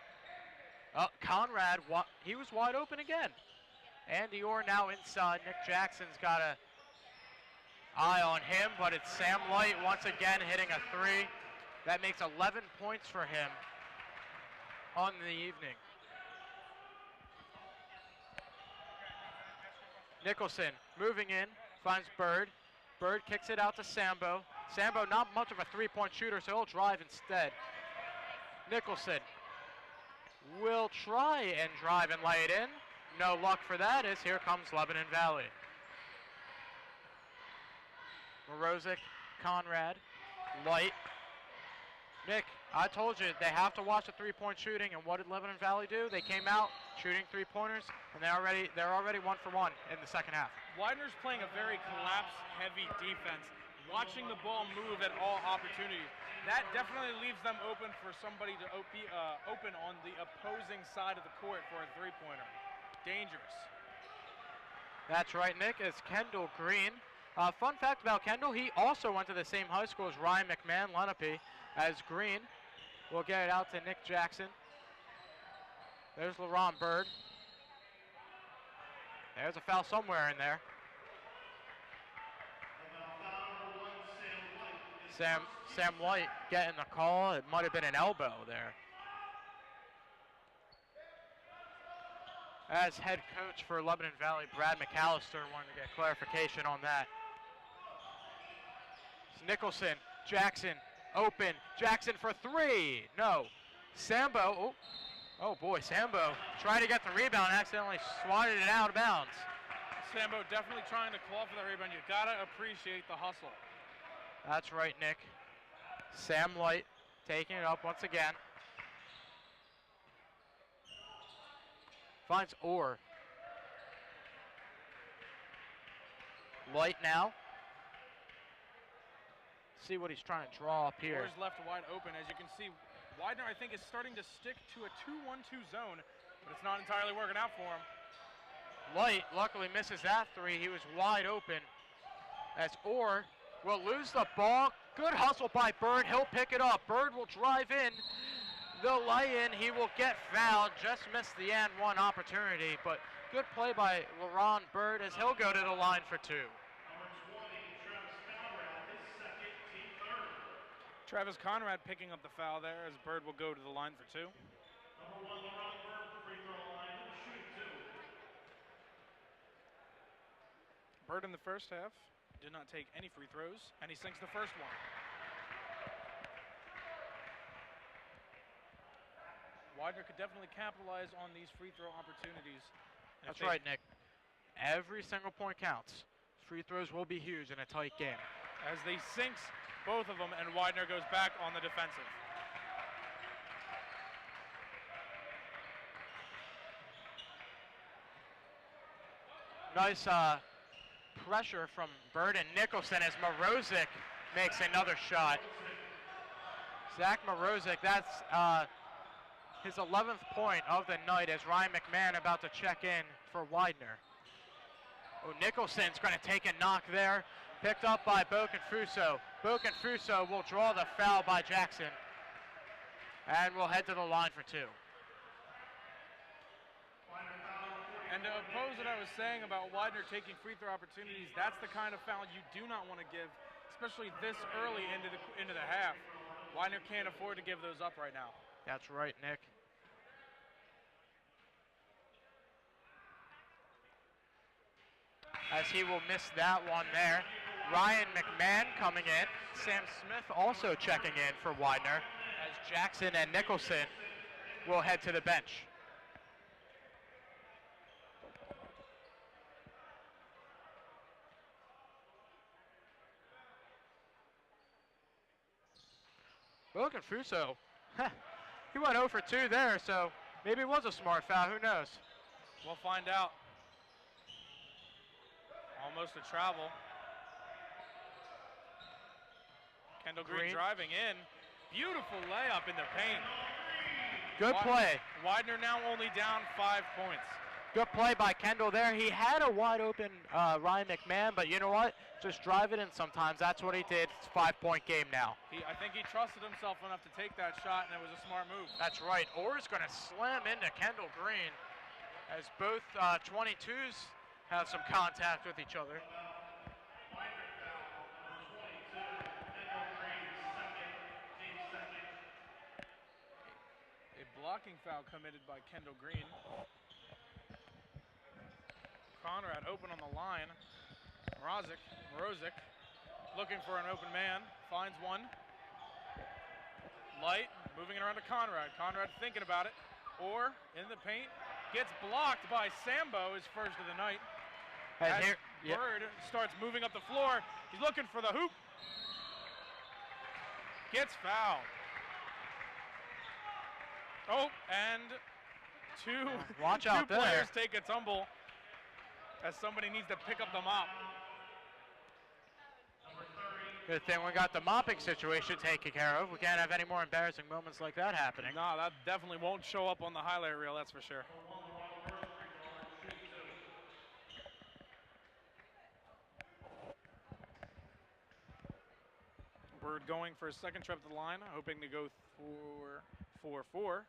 Conrad, he was wide open again. Andy Orr now inside. Nick Jackson's got an eye on him, but it's Sam Light once again hitting a 3. That makes 11 points for him on the evening. Nicholson moving in, finds Bird. Bird kicks it out to Sambo. Sambo not much of a 3-point shooter, so he'll drive instead. Nicholson will try and drive and lay it in. No luck for that as here comes Lebanon Valley. Morozic, Conrad, Light. Nick, I told you they have to watch the 3-point shooting, and what did Lebanon Valley do? They came out shooting 3-pointers, and they're already 1 for 1 in the second half. Widener's playing a very collapse-heavy defense, watching the ball move at all opportunities. That definitely leaves them open for somebody to be open on the opposing side of the court for a 3-pointer. Dangerous. That's right, Nick. It's Kendall Green. Fun fact about Kendall, he also went to the same high school as Ryan McMahon Lenape. As Green will get it out to Nick Jackson. There's LaRon Bird. There's a foul somewhere in there. Sam White getting the call. It might have been an elbow there. As head coach for Lebanon Valley, Brad McAllister, wanted to get clarification on that. It's Nicholson, Jackson, open. Jackson for 3. No. Sambo. Oh boy, Sambo trying to get the rebound, accidentally swatted it out of bounds. Sambo definitely trying to claw for the rebound. You gotta appreciate the hustle. That's right, Nick. Sam Light taking it up once again. Finds Orr. Light now. See what he's trying to draw up here. Orr's left wide open. As you can see, Widener, I think, is starting to stick to a 2-1-2 zone, but it's not entirely working out for him. Light luckily misses that 3. He was wide open. As Orr will lose the ball. Good hustle by Bird. He'll pick it up. Bird will drive in. The lay-in, he will get fouled. Just missed the and 1 opportunity, but good play by LaRon Bird as he'll go to the line for 2. Travis Conrad picking up the foul there as Bird will go to the line for 2. Bird in the first half did not take any free throws, and he sinks the first one. Widener could definitely capitalize on these free throw opportunities. That's right, Nick. Every single point counts. Free throws will be huge in a tight game. As they sinks both of them, and Widener goes back on the defensive. Nice pressure from Bird and Nicholson as Morozic makes another shot. Zach Morozic, that's his 11th point of the night as Ryan McMahon about to check in for Widener. Oh, Nicholson's going to take a knock there. Picked up by Bokenfuso. Bokenfuso will draw the foul by Jackson. And we'll head to the line for 2. And to oppose what I was saying about Widener taking free throw opportunities, that's the kind of foul you do not want to give, especially this early into the half. Widener can't afford to give those up right now. That's right, Nick. As he will miss that one there. Ryan McMahon coming in. Sam Smith also checking in for Widener as Jackson and Nicholson will head to the bench. Bokenfuso, he went 0 for 2 there, so maybe it was a smart foul, who knows? We'll find out. Almost a travel. Kendall Green driving in. Beautiful layup in the paint. Good play. Widener now only down 5 points. Good play by Kendall there. He had a wide open Ryan McMahon, but you know what? Just drive it in sometimes. That's what he did. It's a 5-point game now. I think he trusted himself enough to take that shot, and it was a smart move. That's right. Orr's going to slam into Kendall Green as both 22s have some contact with each other. A blocking foul committed by Kendall Green. Conrad open on the line. Morozic looking for an open man. Finds one. Light moving it around to Conrad. Conrad thinking about it. Or in the paint. Gets blocked by Sambo, his first of the night. And as Bird starts moving up the floor. He's looking for the hoop. Gets fouled. Oh, and two players take a tumble as somebody needs to pick up the mop. Good thing we got the mopping situation taken care of. We can't have any more embarrassing moments like that happening. No, that definitely won't show up on the highlight reel, that's for sure. Bird going for a second trip to the line, hoping to go for 4-4.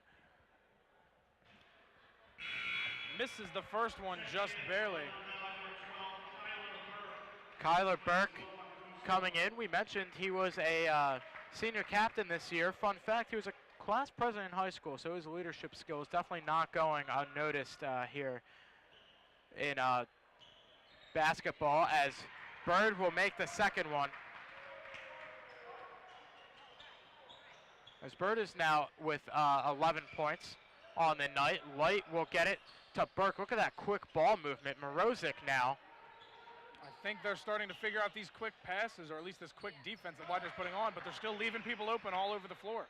Misses the first one just barely. Kyler Burke coming in. We mentioned he was a senior captain this year. Fun fact, he was a class president in high school, so his leadership skills definitely not going unnoticed here in basketball, as Bird will make the second one. As Bird is now with 11 points on the night. Light will get it to Burke. Look at that quick ball movement. Morozic now. I think they're starting to figure out these quick passes, or at least this quick defense that Widener's putting on, but they're still leaving people open all over the floor.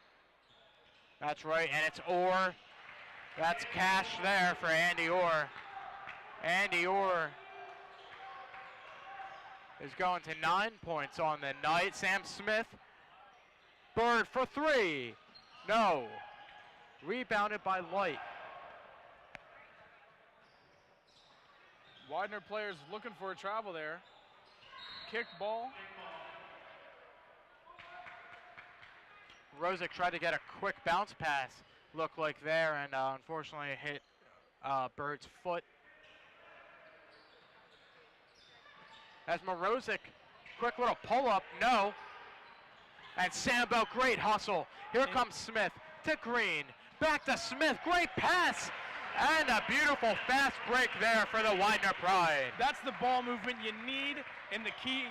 That's right, and it's Orr. That's cash there for Andy Orr. Andy Orr is going to 9 points on the night. Sam Smith. Bird for 3. No. Rebounded by Light. Widener players looking for a travel there. Kicked ball. Rosick tried to get a quick bounce pass, looked like there, and unfortunately it hit Bird's foot. As Morozic, quick little pull-up, no. And Sambo, great hustle. Here comes Smith to Green. Back to Smith, great pass. And a beautiful fast break there for the Widener Pride. That's the ball movement you need and the key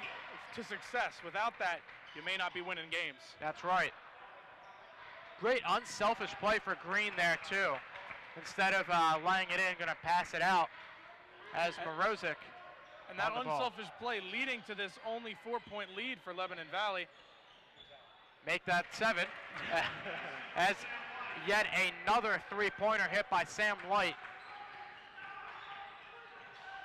to success. Without that, you may not be winning games. That's right. Great unselfish play for Green there too. Instead of laying it in, going to pass it out as Morozic. And that on the ball. unselfish play leading to this only 4-point lead for Lebanon Valley. Make that 7. As yet another three-pointer hit by Sam Light.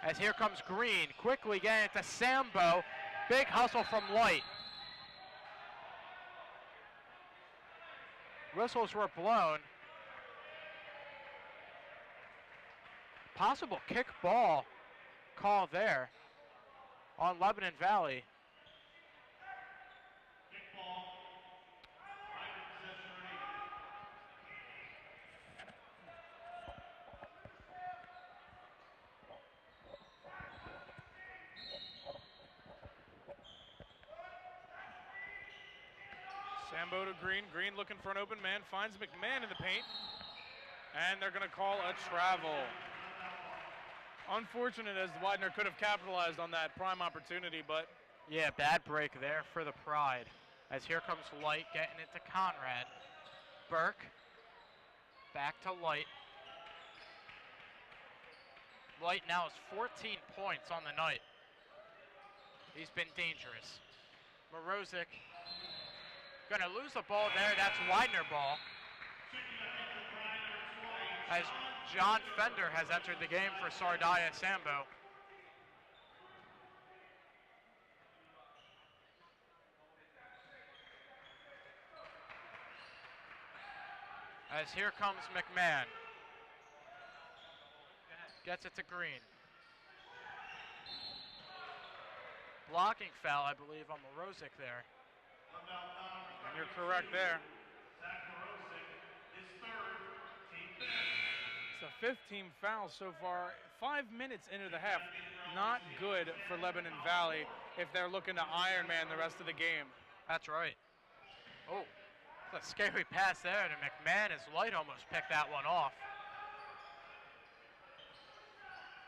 As here comes Green, quickly getting it to Sambo. Big hustle from Light. Whistles were blown. Possible kick ball call there on Lebanon Valley. Sambo to Green. Green looking for an open man. Finds McMahon in the paint. And they're going to call a travel. Unfortunate, as Widener could have capitalized on that prime opportunity, but... Yeah, bad break there for the Pride. As here comes Light getting it to Conrad. Burke. Back to Light. Light now has 14 points on the night. He's been dangerous. Morozic gonna lose the ball there. That's Widener ball. As John Fender has entered the game for Sardiah Sambo. As here comes McMahon. Gets it to Green. Blocking foul, I believe, on Morozic there. And you're correct there. It's a 15 foul so far. 5 minutes into the half. Not good for Lebanon Valley if they're looking to Iron Man the rest of the game. That's right. Oh, a scary pass there to McMahon as Light almost picked that one off.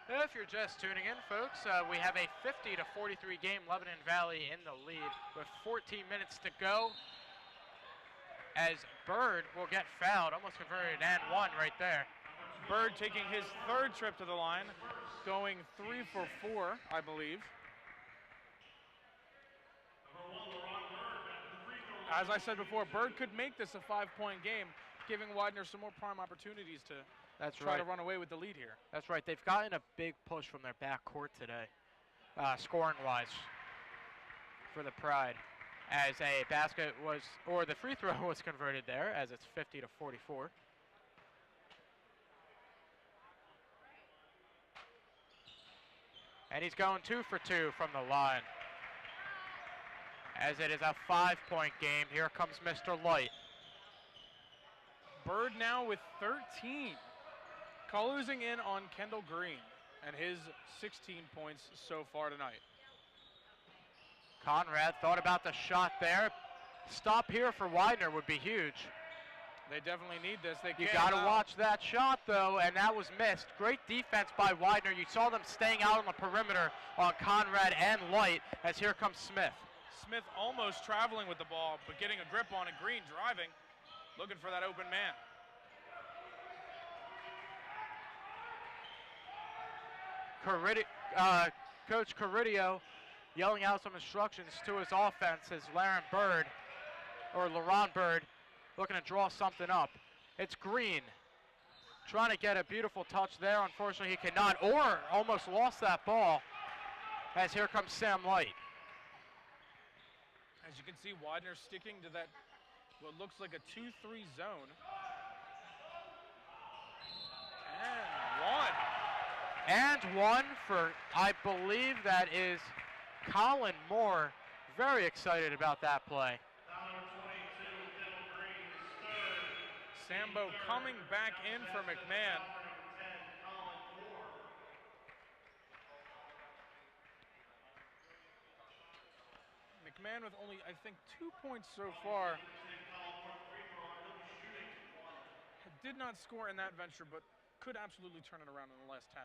If you're just tuning in, folks, we have a 50-43 game, Lebanon Valley in the lead with 14 minutes to go. As Bird will get fouled, almost converted and one right there. Bird taking his third trip to the line, going 3 for 4, I believe. As I said before, Bird could make this a 5-point game, giving Widener some more prime opportunities to try to run away with the lead here. That's right. They've gotten a big push from their backcourt today, scoring-wise, for the Pride. As a basket was, or the free throw was converted there, as it's 50-44. And he's going 2 for 2 from the line. As it is a 5-point game, here comes Mr. Light. Bird now with 13. Closing in on Kendall Green and his 16 points so far tonight. Conrad thought about the shot there. Stop here for Widener would be huge. They definitely need this. You got to watch that shot, though, and that was missed. Great defense by Widener. You saw them staying out on the perimeter on Conrad and Light, as here comes Smith. Smith almost traveling with the ball, but getting a grip on it. Green driving, looking for that open man. Coach Carridio yelling out some instructions to his offense as Laron Bird looking to draw something up. It's Green trying to get a beautiful touch there. Unfortunately, he cannot, or almost lost that ball as here comes Sam Light. As you can see, Widener sticking to that, what looks like a 2-3 zone. And one for, I believe that is Colin Moore. Very excited about that play. Sambo coming back in for McMahon. man with only, I think, 2 points so far. Did not score in that venture, but could absolutely turn it around in the last 10.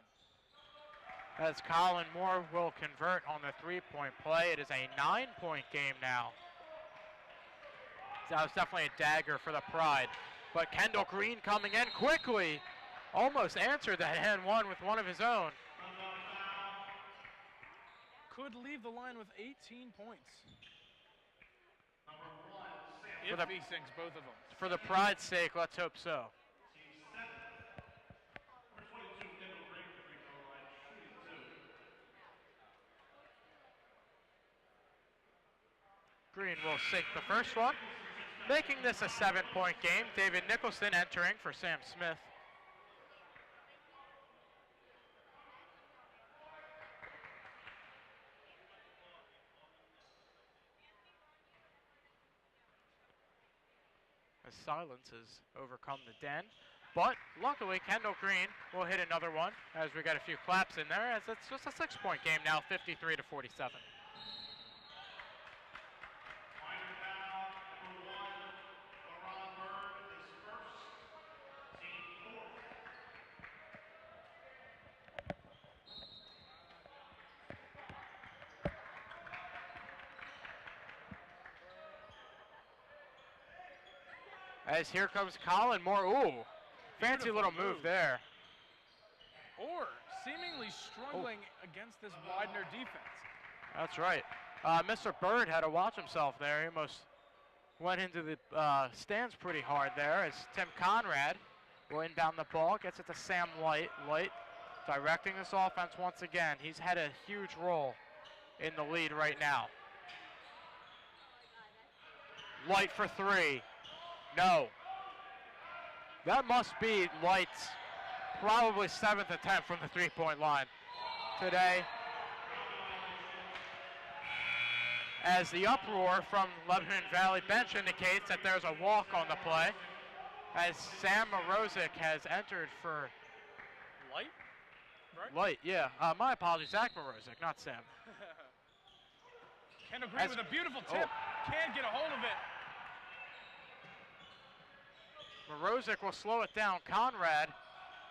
As Colin Moore will convert on the three-point play. It is a 9-point game now. That was definitely a dagger for the Pride. But Kendall Green coming in quickly. Almost answered that and one with one of his own. Could leave the line with 18 points. For If he sinks both of them. For the Pride's sake, let's hope so. Green will sink the first one, making this a 7-point game. David Nicholson entering for Sam Smith. As silence has overcome the den. But luckily, Kendall Green will hit another one as we got a few claps in there, as it's just a 6-point game now, 53-47. As here comes Colin Moore. Ooh, fancy little move there. Or seemingly struggling against this Widener defense. That's right. Mr. Bird had to watch himself there. He almost went into the stands pretty hard there as Tim Conrad will inbound the ball, gets it to Sam Light. Light directing this offense once again. He's had a huge role in the lead right now. Light for three. No. That must be Light's probably 7th attempt from the three-point line today. As the uproar from Lebanon Valley bench indicates that there's a walk on the play, as Sam Morozic has entered for Light? Right? Light, yeah. My apologies, Zach Morozic, not Sam. Kendall Green with a beautiful tip. Can't get a hold of it. Morozic will slow it down. Conrad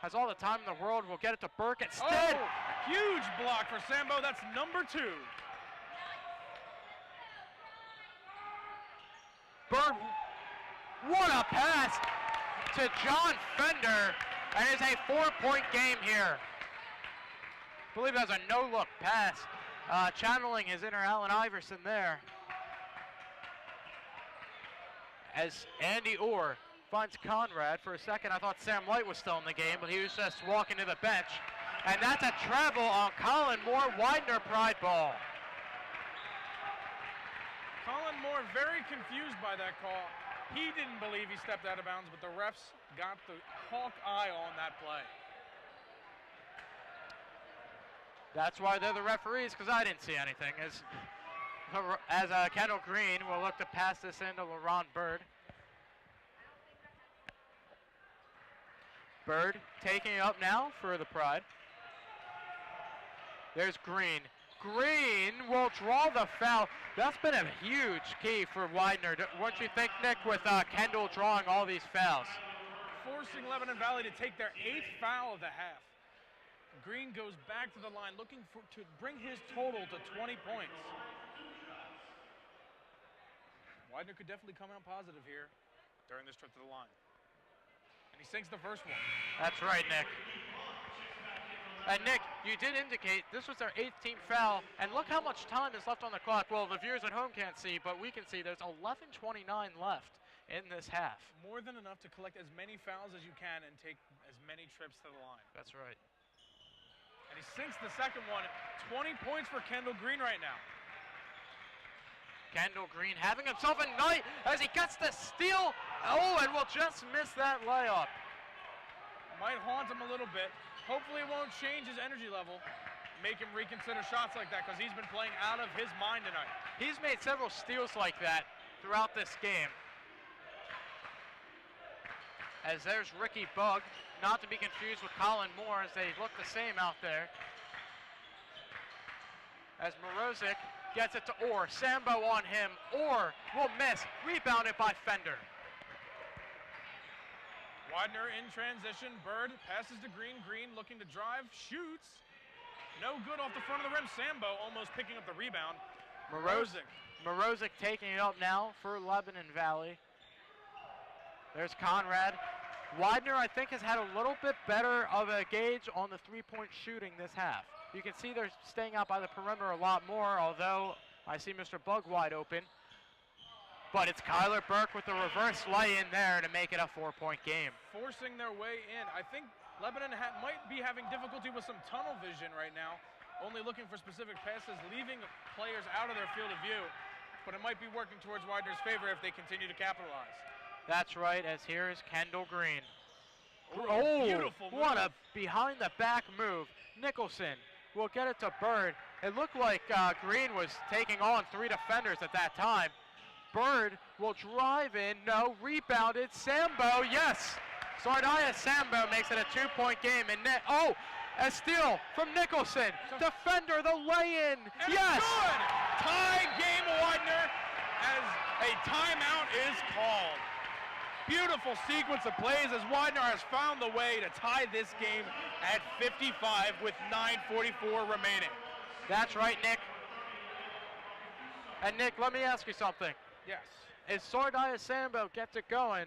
has all the time in the world. Will get it to Burke instead. Oh, huge block for Sambo. That's number 2. Bird, what a pass to John Fender. And it's a 4-point game here. I believe that was a no-look pass. Channeling his inner Allen Iverson there. As Andy Orr finds Conrad. For a second, I thought Sam Light was still in the game, but he was just walking to the bench. And that's a travel on Colin Moore, Widener Pride ball. Colin Moore very confused by that call. He didn't believe he stepped out of bounds, but the refs got the hawk eye on that play. That's why they're the referees, because I didn't see anything. As Kendall Green will look to pass this into LaRon Bird. Bird taking it up now for the Pride. There's Green. Green will draw the foul. That's been a huge key for Widener. Wouldn't you think, Nick, with Kendall drawing all these fouls? Forcing Lebanon Valley to take their 8th foul of the half. Green goes back to the line looking to bring his total to 20 points. Widener could definitely come out positive here during this trip to the line. And he sinks the first one. That's right, Nick. And Nick, you did indicate this was their 8th team foul, and look how much time is left on the clock. Well, the viewers at home can't see, but we can see there's 11:29 left in this half. More than enough to collect as many fouls as you can and take as many trips to the line. That's right. And he sinks the second one. 20 points for Kendall Green right now. Kendall Green having himself a night as he gets the steal. Oh, and will just miss that layup. Might haunt him a little bit. Hopefully it won't change his energy level, make him reconsider shots like that, because he's been playing out of his mind tonight. He's made several steals like that throughout this game. As there's Ricky Bugg, not to be confused with Colin Moore, as they look the same out there. As Morozic gets it to Orr. Sambo on him. Orr will miss. Rebounded by Fender. Widener in transition. Bird passes to Green. Green looking to drive. Shoots. No good off the front of the rim. Sambo almost picking up the rebound. Morozic taking it up now for Lebanon Valley. There's Conrad. Widener, I think, has had a little bit better of a gauge on the three-point shooting this half. You can see they're staying out by the perimeter a lot more, although I see Mr. Bug wide open. But it's Kyler Burke with the reverse lay-in there to make it a 4-point game. Forcing their way in. I think Lebanon might be having difficulty with some tunnel vision right now, only looking for specific passes, leaving players out of their field of view. But it might be working towards Widener's favor if they continue to capitalize. That's right, as here is Kendall Green. Beautiful move. What a behind-the-back move. Nicholson will get it to Bird. It looked like Green was taking on 3 defenders at that time. Bird will drive in, no, rebounded. Sambo, yes. Sardiah Sambo makes it a 2-point game. And a steal from Nicholson. Defender, the lay-in, and yes. Good. Tie game, Widener, as a timeout is called. Beautiful sequence of plays as Widener has found the way to tie this game at 55 with 9:44 remaining. That's right, Nick. And Nick, let me ask you something. Yes. If Sardiah Sambo gets it going,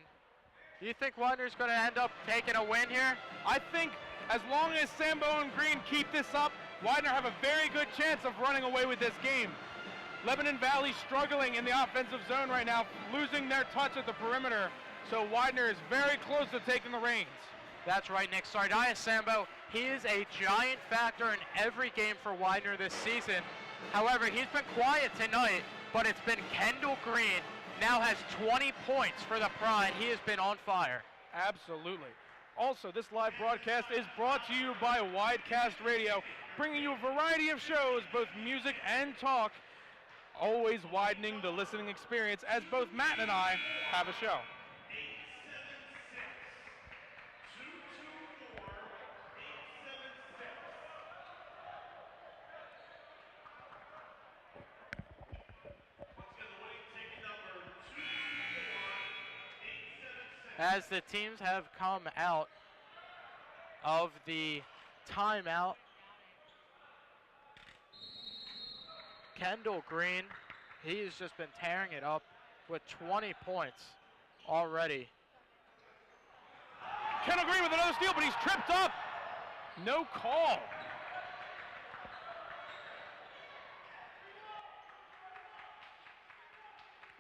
do you think Widener's going to end up taking a win here? I think as long as Sambo and Green keep this up, Widener have a very good chance of running away with this game. Lebanon Valley struggling in the offensive zone right now, losing their touch at the perimeter. So Widener is very close to taking the reins. That's right, Nick. Sardiah Sambo, he is a giant factor in every game for Widener this season. However, he's been quiet tonight, but it's been Kendall Green. Now has 20 points for the Pride. He has been on fire. Absolutely. Also, this live broadcast is brought to you by Widecast Radio, bringing you a variety of shows, both music and talk, always widening the listening experience as both Matt and I have a show. As the teams have come out of the timeout, Kendall Green, he's just been tearing it up with 20 points already. Kendall Green with another steal, but he's tripped up. No call.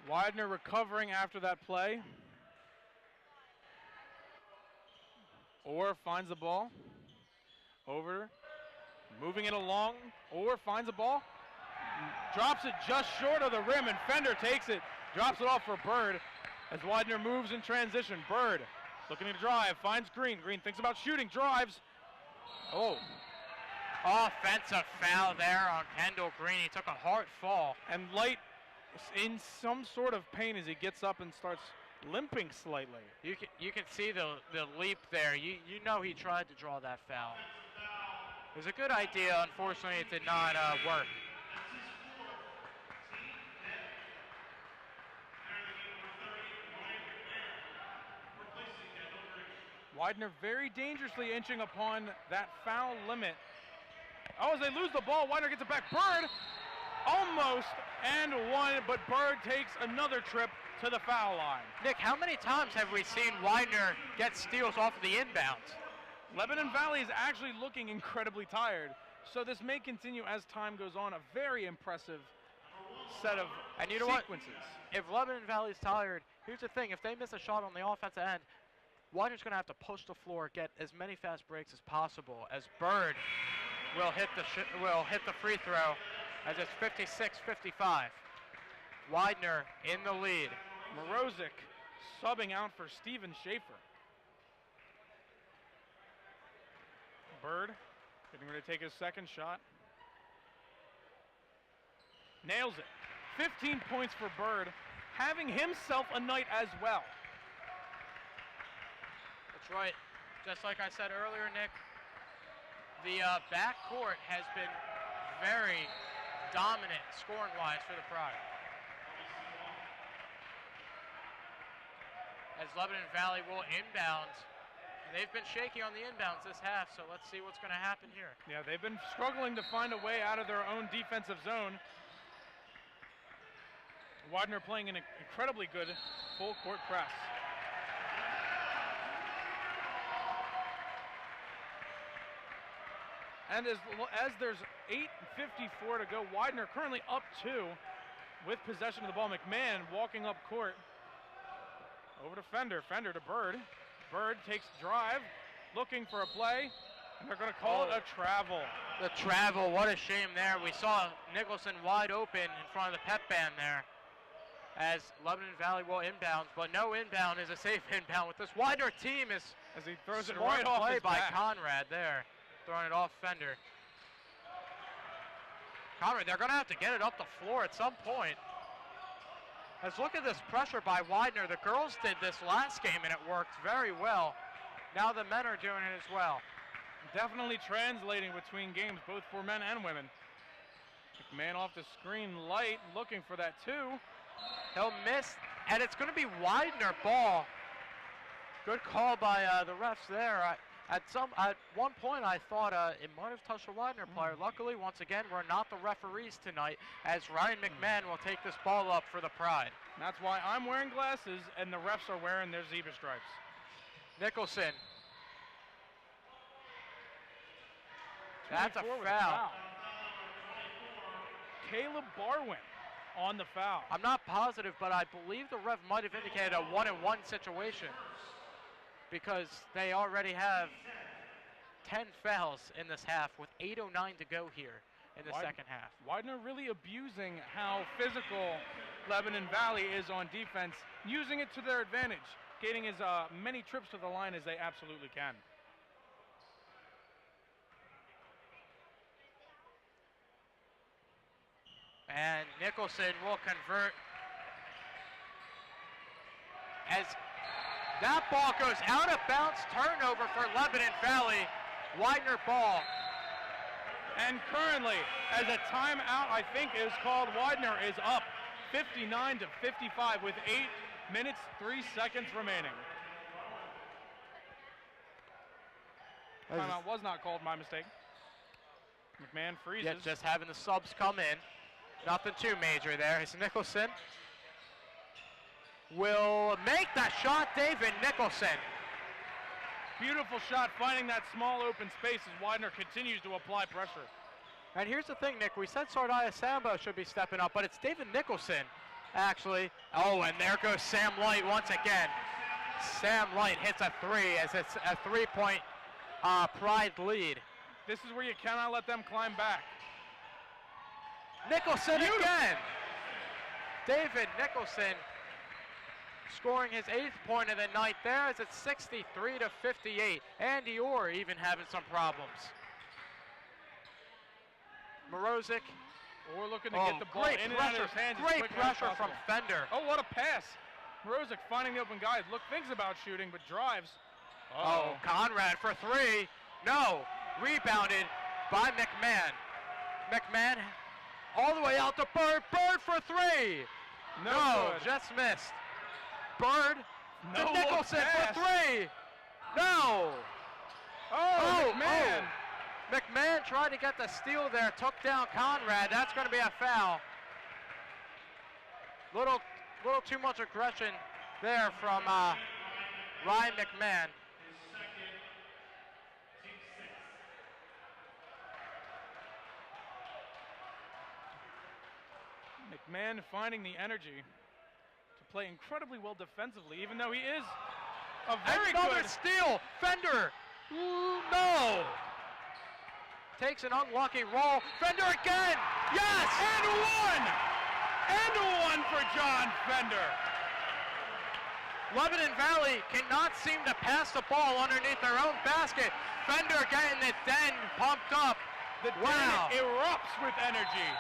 Widener recovering after that play. Orr finds the ball. Over. Moving it along. Orr finds the ball. Drops it just short of the rim, and Fender takes it. Drops it off for Bird as Widener moves in transition. Bird looking to drive. Finds Green. Green thinks about shooting. Drives. Oh. Offensive foul there on Kendall Green. He took a hard fall. And Light in some sort of pain as he gets up and starts limping slightly. You can see the leap there. You know he tried to draw that foul. It was a good idea. Unfortunately, it did not work. Widener very dangerously inching upon that foul limit. Oh, as they lose the ball, Widener gets it back. Bird almost and one, but Bird takes another trip to the foul line. Nick, how many times have we seen Widener get steals off of the inbounds? Lebanon Valley is actually looking incredibly tired, so this may continue as time goes on. A very impressive set of and you know sequences. What? If Lebanon Valley's tired, here's the thing. If they miss a shot on the offensive end, Widener's going to have to push the floor, get as many fast breaks as possible, as Bird will hit the free throw as it's 56-55. Widener in the lead. Morozic subbing out for Steven Schaefer. Bird getting ready to take his second shot. Nails it. 15 points for Bird, having himself a night as well. That's right. Just like I said earlier, Nick, the backcourt has been very, dominant scoring-wise for the Pride. As Lebanon Valley will inbound. And they've been shaky on the inbounds this half, so let's see what's going to happen here. Yeah, they've been struggling to find a way out of their own defensive zone. Widener playing an incredibly good full court press. And as there's 8:54 to go, Widener currently up 2 with possession of the ball. McMahon walking up court. Over to Fender. Fender to Bird. Bird takes drive, looking for a play, and they're going to call it a travel. The travel, what a shame there. We saw Nicholson wide open in front of the pep band there as Lebanon Valley will inbound, but no inbound is a safe inbound with this Widener team. As he throws it smart right off play his by back. Conrad there, throwing it off Fender. Conrad, they're going to have to get it up the floor at some point. Let's look at this pressure by Widener. The girls did this last game and it worked very well. Now the men are doing it as well. Definitely translating between games, both for men and women. McMahon off the screen, light, looking for that 2. He'll miss, and it's going to be Widener ball. Good call by the refs there. At one point, I thought it might have touched a Widener player. Luckily, once again, we're not the referees tonight, as Ryan McMahon will take this ball up for the Pride. And that's why I'm wearing glasses, and the refs are wearing their zebra stripes. Nicholson. That's a foul. Caleb Barwin on the foul. I'm not positive, but I believe the ref might have indicated a 1-and-1 situation because they already have 10 fouls in this half with 8:09 to go here in the second half. Widener really abusing how physical Lebanon Valley is on defense, using it to their advantage, gaining as many trips to the line as they absolutely can. And Nicholson will convert as that ball goes out of bounds. Turnover for Lebanon Valley. Widener ball. And currently, as a timeout, I think, is called, Widener is up 59-55 with 8 minutes, 3 seconds remaining. Timeout was not called, my mistake. McMahon freezes. Yeah, just having the subs come in. Nothing too major there. It's Nicholson. Will make that shot, David Nicholson. Beautiful shot, finding that small open space as Widener continues to apply pressure. And here's the thing, Nick. We said Sardaya Sambo should be stepping up, but it's David Nicholson, actually. Oh, and there goes Sam Light once again. Sam Light hits a 3 as it's a 3-point Pride lead. This is where you cannot let them climb back. Nicholson again. David Nicholson scoring his 8th point of the night there as it's 63-58. Andy Orr even having some problems. Morozic. Orr looking to get the ball in and out of his hands. Great pressure from Fender. Oh, what a pass. Morozic finding the open guys. Thinks about shooting, but drives. Oh, Conrad for 3. No. Rebounded by McMahon. McMahon all the way out to Bird. Bird for 3. No, just missed. Bird to Nicholson for 3. No. Oh, McMahon. McMahon tried to get the steal there, took down Conrad. That's going to be a foul. Little too much aggression there from Ryan McMahon. McMahon finding the energy to play incredibly well defensively, even though he is a very Another good steal. Fender. No. Takes an unlucky roll. Fender again. Yes. And one. And one for John Fender. Lebanon Valley cannot seem to pass the ball underneath their own basket. Fender getting the den pumped up. The den erupts with energy.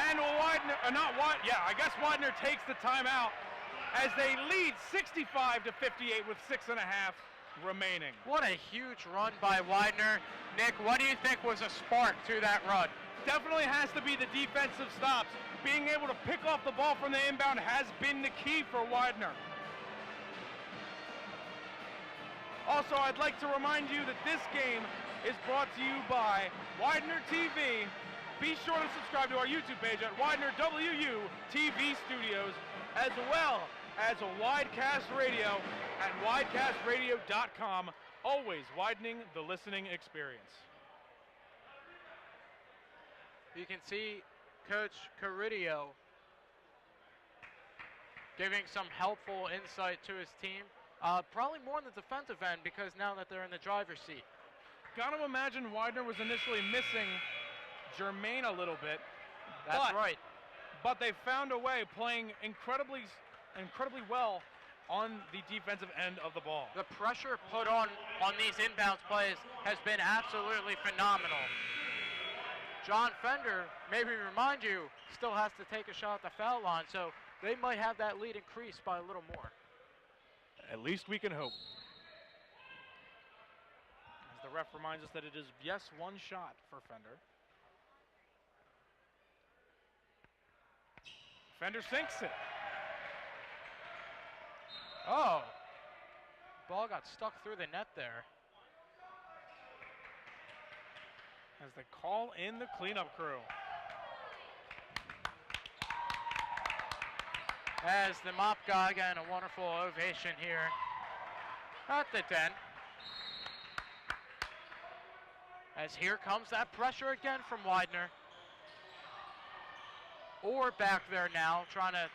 And Widener, I guess Widener takes the timeout as they lead 65-58 with 6.5 remaining. What a huge run by Widener. Nick, what do you think was a spark to that run? Definitely has to be the defensive stops. Being able to pick off the ball from the inbound has been the key for Widener. Also, I'd like to remind you that this game is brought to you by Widener TV. Be sure to subscribe to our YouTube page at Widener WUTV Studios, as well as a Widecast Radio at widecastradio.com, always widening the listening experience. You can see Coach Carrillo giving some helpful insight to his team. Probably more on the defensive end, because now that they're in the driver's seat. Gotta imagine Widener was initially missing Jermaine a little bit. That's right. But they found a way, playing incredibly well on the defensive end of the ball. The pressure put on these inbounds plays has been absolutely phenomenal. John Fender, maybe remind you, still has to take a shot at the foul line, so they might have that lead increased by a little more. At least we can hope. As the ref reminds us that it is, yes, one shot for Fender. Fender sinks it. Oh, ball got stuck through the net there. As they call in the cleanup crew. As the mop guy got a wonderful ovation here at the den. As here comes that pressure again from Widener. Or back there now, trying to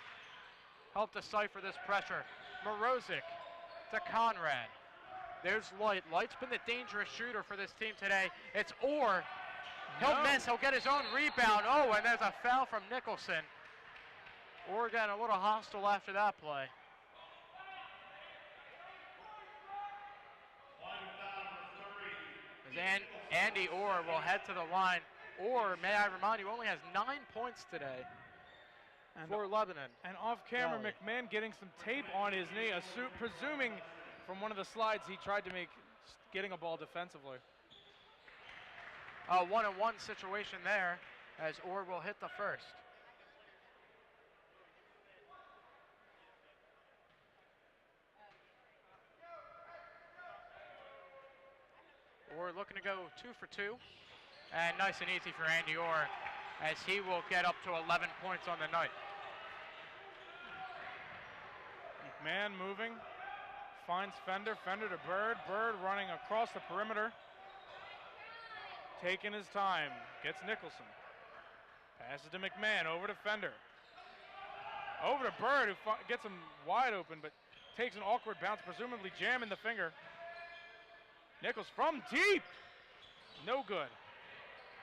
help decipher this pressure. Morozic to Conrad. There's Light. Light's been the dangerous shooter for this team today. It's Orr. He'll miss. He'll get his own rebound. Oh, and there's a foul from Nicholson. Orr getting a little hostile after that play. As Andy Orr will head to the line. Orr, may I remind you, only has 9 points today for Lebanon. And off camera, McMahon getting some tape on his knee, presuming from one of the slides he tried to make getting a ball defensively. A 1-on-1 situation there, as Orr will hit the first. Orr looking to go 2 for 2. And nice and easy for Andy Orr, as he will get up to 11 points on the night. McMahon moving, finds Fender, Fender to Bird, Bird running across the perimeter, taking his time, gets Nicholson, passes to McMahon, over to Fender, over to Bird, who gets him wide open, but takes an awkward bounce, presumably jamming the finger. Nichols from deep, no good.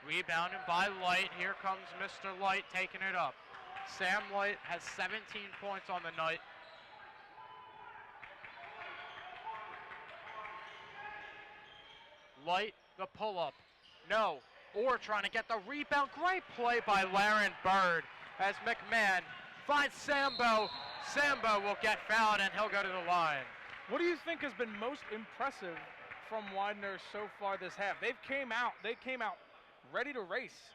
Rebounded by Light. Here comes Mr. Light taking it up. Sam Light has 17 points on the night. Light, the pull-up. No. Orr trying to get the rebound. Great play by Laren Bird as McMahon finds Sambo. Sambo will get fouled and he'll go to the line. What do you think has been most impressive from Widener so far this half? They came out ready to race.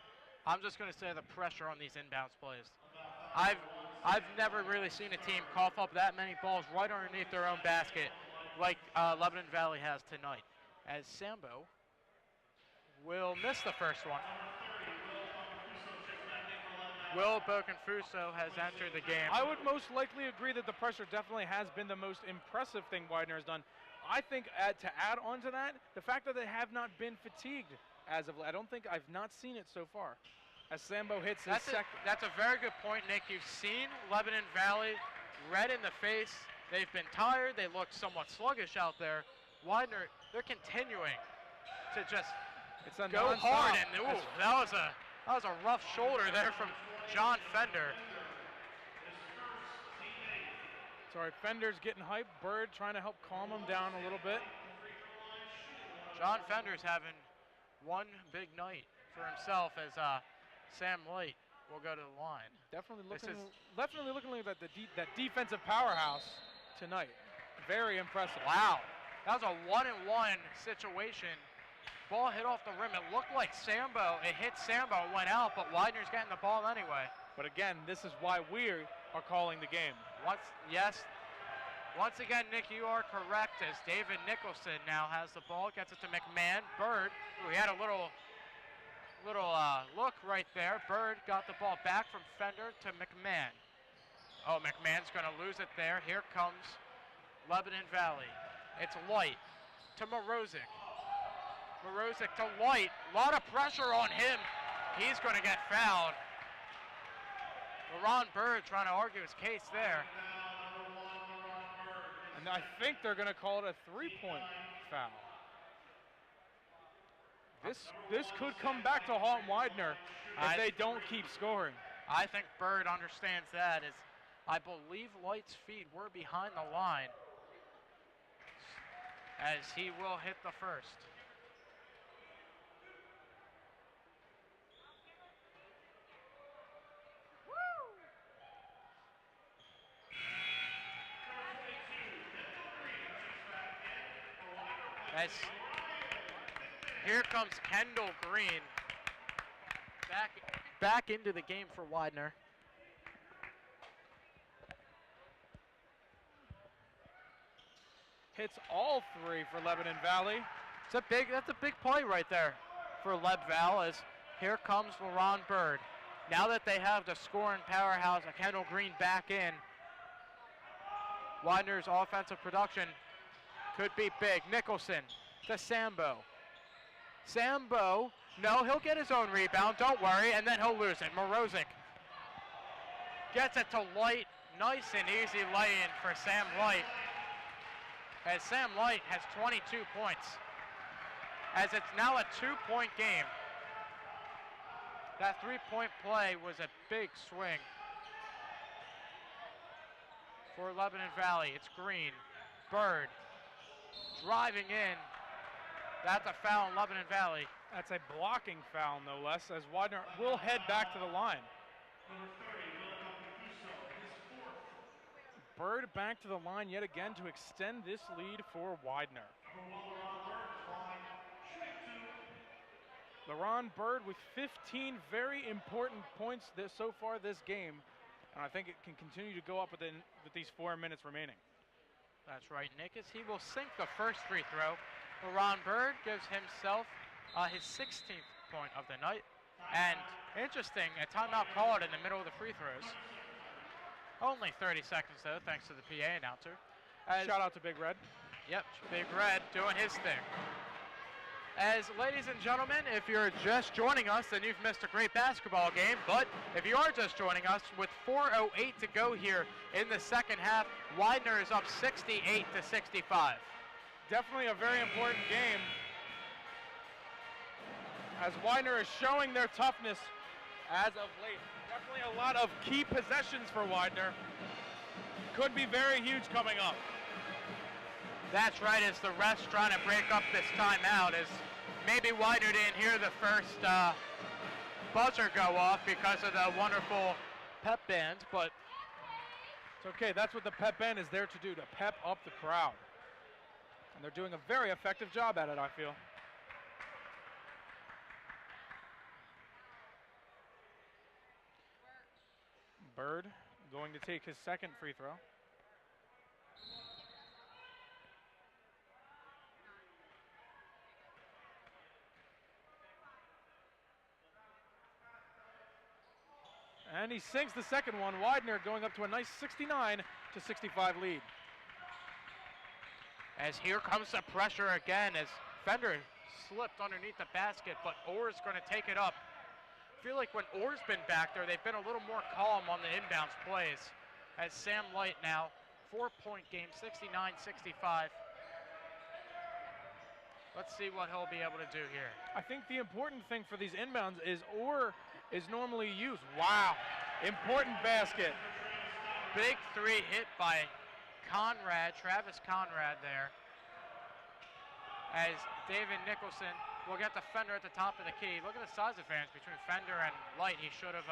I'm just going to say the pressure on these inbounds plays. I've never really seen a team cough up that many balls right underneath their own basket like Lebanon Valley has tonight. As Sambo will miss the first one. Will Boconfuso has entered the game. I would most likely agree that the pressure definitely has been the most impressive thing Widener has done. I think to add on to that, the fact that they have not been fatigued as of late. I've not seen it so far. As Sambo hits his second. That's a very good point, Nick. You've seen Lebanon Valley red in the face. They've been tired. They look somewhat sluggish out there. Widener, they're continuing to just go hard. And ooh, that was a rough shoulder there from John Fender. Sorry, Fender's getting hyped. Bird trying to help calm him down a little bit. John Fender's having one big night for himself as Sam Light will go to the line. Definitely looking like that defensive powerhouse tonight. Very impressive. Wow. That was a 1-and-1 situation. Ball hit off the rim. It looked like Sambo. It hit Sambo, it went out, but Widener's getting the ball anyway. But again, this is why we are calling the game. Once again, Nick, you are correct as David Nicholson now has the ball, gets it to McMahon. Bird, who had a little look right there. Bird got the ball back from Fender to McMahon. Oh, McMahon's going to lose it there. Here comes Lebanon Valley. It's Light to Morozic. Morozic to Light. A lot of pressure on him. He's going to get fouled. LaRon Bird trying to argue his case there. And I think they're going to call it a three-point foul. This could come back to haunt Widener if they don't keep scoring. I think Bird understands that, as I believe Light's feet were behind the line, as he will hit the first. As here comes Kendall Green back into the game for Widener. Hits all three for Lebanon Valley. That's a big play right there for Leb Val, as here comes LaRon Bird. Now that they have the scoring powerhouse of Kendall Green back in, Widener's offensive production could be big. Nicholson to Sambo. Sambo, no, he'll get his own rebound, don't worry, and then he'll lose it. Morozic gets it to Light. Nice and easy lay-in for Sam Light, as Sam Light has 22 points, as it's now a 2-point game. That 3-point play was a big swing for Lebanon Valley. It's Green, Bird, driving in. That's a foul in Lebanon Valley. That's a blocking foul, no less, as Widener will head back to the line. Bird back to the line yet again to extend this lead for Widener. LaRon Bird with 15 very important points so far this game, and I think it can continue to go up with these 4 minutes remaining. That's right, Nick, as he will sink the first free throw. LaRon Bird gives himself his 16th point of the night. And interesting, a timeout called in the middle of the free throws. Only 30 seconds though, thanks to the PA announcer. Shout out to Big Red. Yep, Big Red doing his thing. As ladies and gentlemen, if you're just joining us, then you've missed a great basketball game. But if you are just joining us, with 4:08 to go here in the second half, Widener is up 68-65. Definitely a very important game, as Widener is showing their toughness as of late. Definitely a lot of key possessions for Widener. Could be very huge coming up. That's right, as the refs trying to break up this timeout, as maybe Widener didn't hear the first buzzer go off because of the wonderful pep band, but it's okay. That's what the pep band is there to do, to pep up the crowd. And they're doing a very effective job at it, I feel. Bird going to take his second free throw. And he sinks the second one. Widener going up to a nice 69-65 lead. As here comes the pressure again, as Fender slipped underneath the basket, but Orr's going to take it up. I feel like when Orr's been back there, they've been a little more calm on the inbounds plays. As Sam Light now, 4-point game, 69-65. Let's see what he'll be able to do here. I think the important thing for these inbounds is Orr is normally used. Wow, important basket. Big three hit by Travis Conrad there. As David Nicholson will get the Fender at the top of the key. Look at the size advantage between Fender and Light. He should have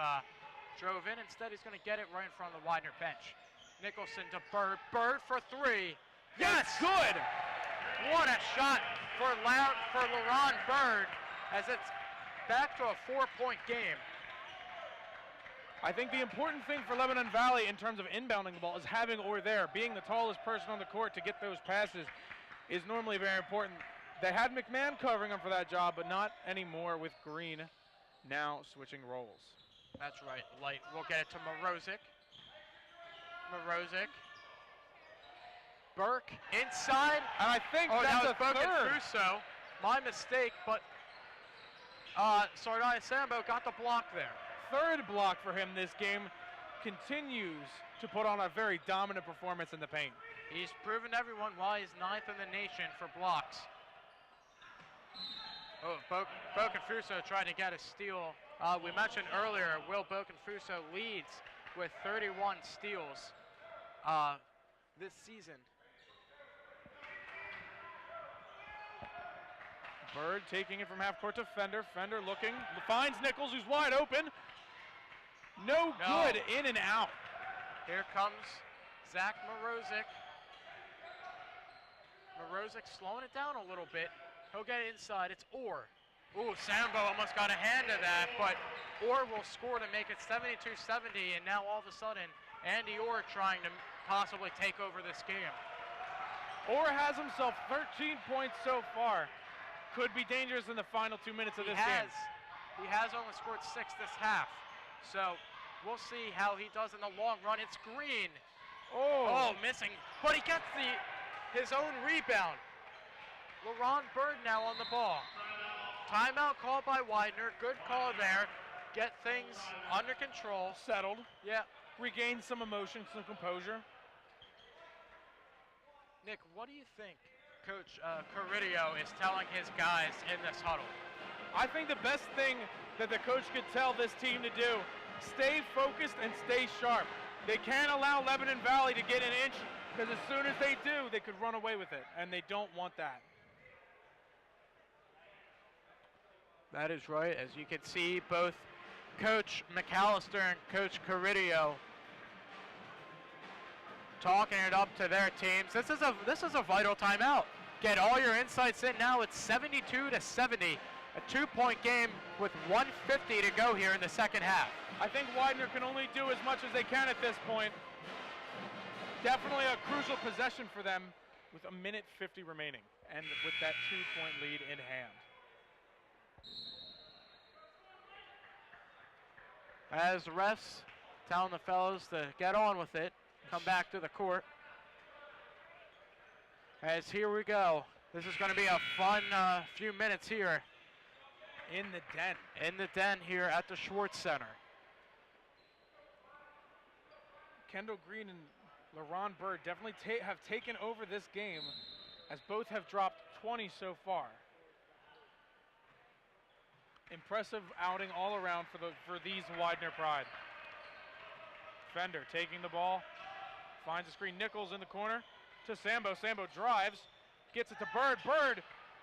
drove in. Instead, he's going to get it right in front of the Widener bench. Nicholson to Bird. Bird for three. Yes, good. what a shot for LaRon Bird, as it's back to a 4-point game. I think the important thing for Lebanon Valley in terms of inbounding the ball is having Orr there. Being the tallest person on the court to get those passes is normally very important. They had McMahon covering him for that job, but not anymore with Green now switching roles. That's right, Light will get it to Morozic. Burke inside. And I think that that's was a Boken third. Fuso. My mistake, but Sardai Sambo got the block there. Third block for him this game. Continues to put on a very dominant performance in the paint. He's proven to everyone why he's 9th in the nation for blocks. Oh, Boken Fuso trying to get a steal. We mentioned earlier, Will Boken Fuso leads with 31 steals this season. Bird taking it from half court to Fender. Fender looking, finds Nichols, who's wide open. No good, in and out. Here comes Zach Morozic. Morozic slowing it down a little bit. He'll get it inside. It's Orr. Ooh, Sambo almost got a hand to that, but Orr will score to make it 72-70, and now all of a sudden, Andy Orr trying to possibly take over this game. Orr has himself 13 points so far. Could be dangerous in the final 2 minutes of this game. He has only scored 6 this half. So we'll see how he does in the long run. It's Green. Oh, missing. But he gets his own rebound. LaRon Bird now on the ball. Timeout called by Widener. Good call there. Get things under control. Settled. Yeah. Regain some emotion, some composure. Nick, what do you think Coach Carrillo is telling his guys in this huddle? I think the best thing that the coach could tell this team to do, stay focused and stay sharp. They can't allow Lebanon Valley to get an inch, because as soon as they do, they could run away with it, and they don't want that. That is right. As you can see, both Coach McAllister and Coach Carrillo talking it up to their teams. This is a vital timeout. Get all your insights in now. It's 72-70. A 2-point game with 1:50 to go here in the second half. I think Widener can only do as much as they can at this point. Definitely a crucial possession for them with 1:50 remaining and with that 2-point lead in hand. As the refs telling the fellows to get on with it, come back to the court. As here we go. This is going to be a fun few minutes here. In the den. In the den here at the Schwartz Center. Kendall Green and LaRon Bird definitely have taken over this game, as both have dropped 20 so far. Impressive outing all around for these Widener Pride. Fender taking the ball, finds a screen. Nichols in the corner to Sambo. Sambo drives, gets it to Bird. Bird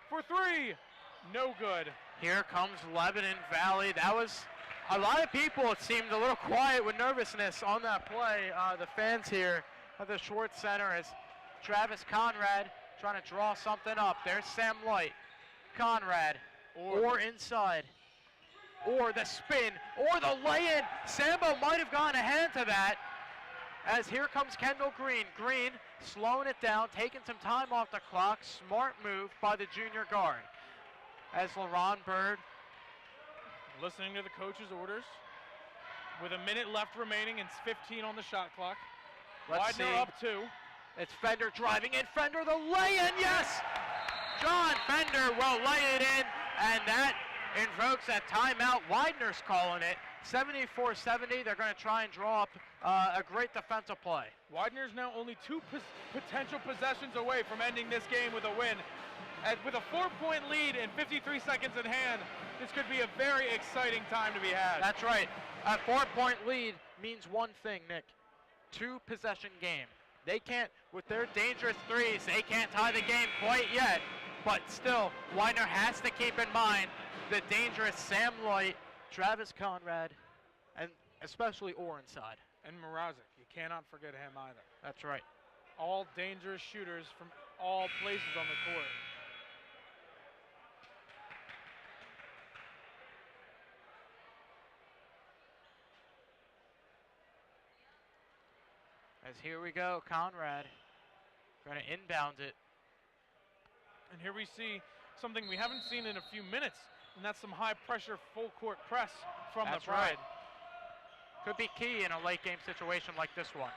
for 3, no good. Here comes Lebanon Valley. That was a lot of people. It seemed a little quiet with nervousness on that play. The fans here at the Schwartz Center, as Travis Conrad trying to draw something up. There's Sam Light. Conrad. Or inside. Or the spin. Or the lay-in. Sambo might have gotten a hand to that. As here comes Kendall Green. Green slowing it down, taking some time off the clock. Smart move by the junior guard. As LaRon Bird listening to the coach's orders. With a minute left remaining and 15 on the shot clock. Widener up 2. It's Fender driving in. Fender the lay-in, yes! John Fender will lay it in, and that invokes a timeout. Widener's calling it. 74-70. They're going to try and draw up a great defensive play. Widener's now only 2 potential possessions away from ending this game with a win. With a 4-point lead and 53 seconds in hand, this could be a very exciting time to be had. That's right. A 4-point lead means one thing, Nick. 2-possession game. They can't, with their dangerous threes, they can't tie the game quite yet. But still, Widener has to keep in mind the dangerous Sam Light, Travis Conrad, and especially Orr inside. And Morozic, you cannot forget him either. That's right. All dangerous shooters from all places on the court. As here we go, Conrad going to inbound it. And here we see something we haven't seen in a few minutes, and that's some high-pressure full-court press from That's the Pride. right. Could be key in a late-game situation like this one.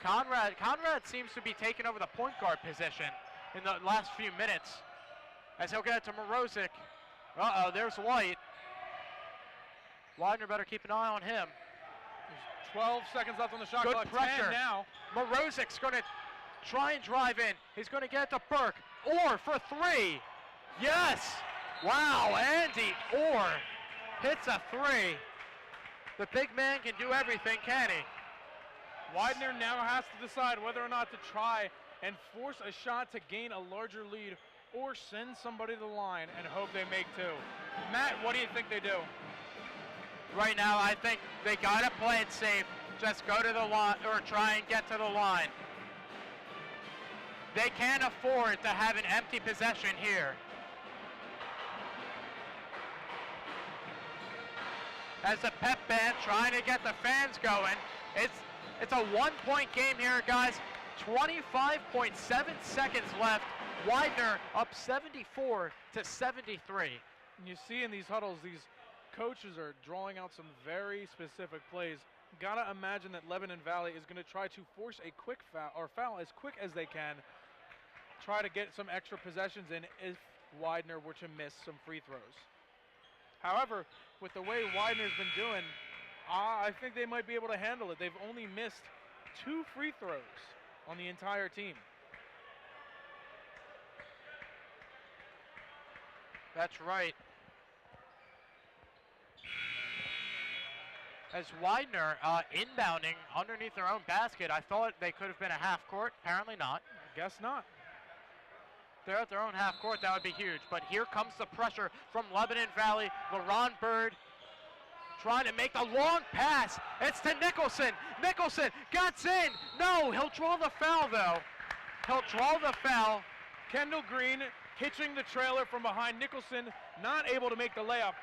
Conrad seems to be taking over the point guard position in the last few minutes. As he'll get it to Morozic. Uh-oh, there's White. Widener better keep an eye on him. 12 seconds left on the shot Good clock. pressure 10 now. Morozic's going to try and drive in. He's going to get it to Burke. Orr for three. Yes. Wow, Andy Orr hits a three. The big man can do everything, can he? Widener now has to decide whether or not to try and force a shot to gain a larger lead or send somebody to the line and hope they make two. Matt, what do you think they do? Right now, I think they got to play it safe. Just go to the line or try and get to the line. They can't afford to have an empty possession here. As the pep band trying to get the fans going. It's a one-point game here, guys. 25.7 seconds left. Widener up 74 to 73. And you see in these huddles, these coaches are drawing out some very specific plays. Gotta imagine that Lebanon Valley is going to try to force a quick foul as quick as they can. Try to get some extra possessions in if Widener were to miss some free throws. However, with the way Widener's been doing, I think they might be able to handle it. They've only missed 2 free throws on the entire team. That's right. As Widener inbounding underneath their own basket, I thought they could have been a half court. Apparently not. I guess not. They're at their own half court, that would be huge. But here comes the pressure from Lebanon Valley. LaRon Bird trying to make the long pass. It's to Nicholson. Nicholson gets in. No, he'll draw the foul, though. He'll draw the foul. Kendall Green hitching the trailer from behind. Nicholson not able to make the layup,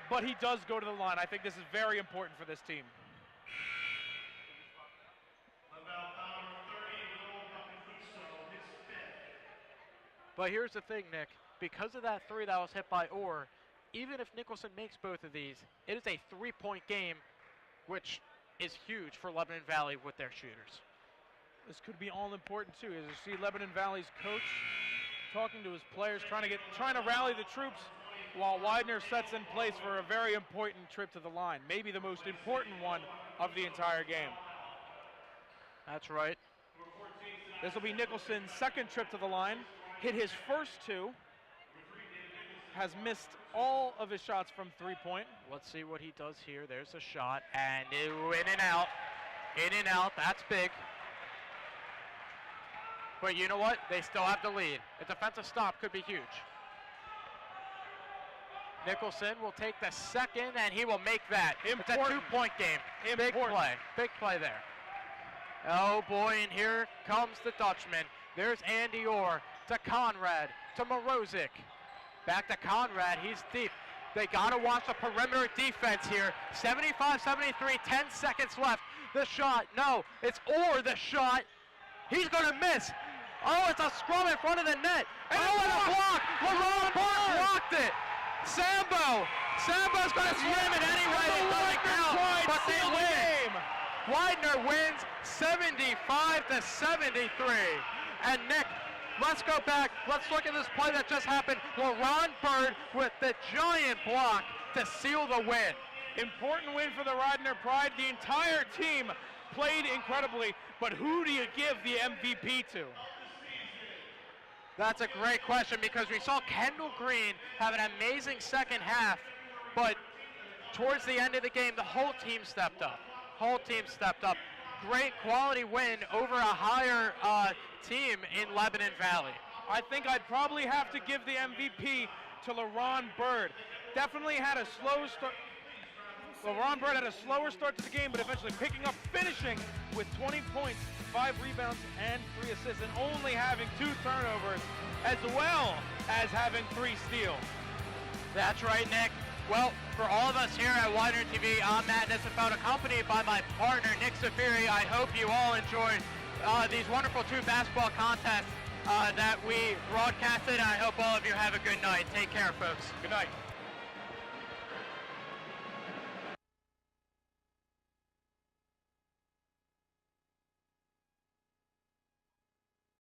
but he does go to the line. I think this is very important for this team. But here's the thing, Nick. Because of that three that was hit by Orr, even if Nicholson makes both of these, it is a three-point game, which is huge for Lebanon Valley with their shooters. This could be all important too, as you see Lebanon Valley's coach talking to his players, trying to rally the troops, while Widener sets in place for a very important trip to the line, maybe the most important one of the entire game. That's right. This will be Nicholson's second trip to the line. Hit his first two. Has missed all of his shots from three-point. Let's see what he does here. There's a shot, and in and out. In and out, that's big. But you know what? They still have the lead. A defensive stop could be huge. Nicholson will take the second, and he will make that. It's a two-point game. Big play. Big play there. Oh, boy, and here comes the Dutchman. There's Andy Orr to Conrad to Morozic. Back to Conrad. He's deep. They got to watch the perimeter defense here. 75-73, 10 seconds left. The shot. No, it's Orr, the shot. He's going to miss. Oh, it's a scrum in front of the net. And a block. LaRon Bird blocked it. Sambo's going to slam it anyway. It doesn't count, but they win. Widener wins 75-73. And Nick, let's go back. Let's look at this play that just happened. LaRon Bird with the giant block to seal the win. Important win for the Widener Pride. The entire team played incredibly, but who do you give the MVP to? That's a great question, because we saw Kendall Green have an amazing second half, but towards the end of the game, the whole team stepped up. Great quality win over a higher team in Lebanon Valley. I think I'd probably have to give the MVP to LaRon Bird. Definitely had a slow start. LeBron Bird had a slower start to the game, but eventually picking up, finishing with 20 points, 5 rebounds, and 3 assists, and only having 2 turnovers, as well as having 3 steals. That's right, Nick. Well, for all of us here at Widener TV, I'm Matt Nissenfeld, accompanied by my partner, Nick Zafiri. I hope you all enjoyed these wonderful 2 basketball contests that we broadcasted. I hope all of you have a good night. Take care, folks. Good night.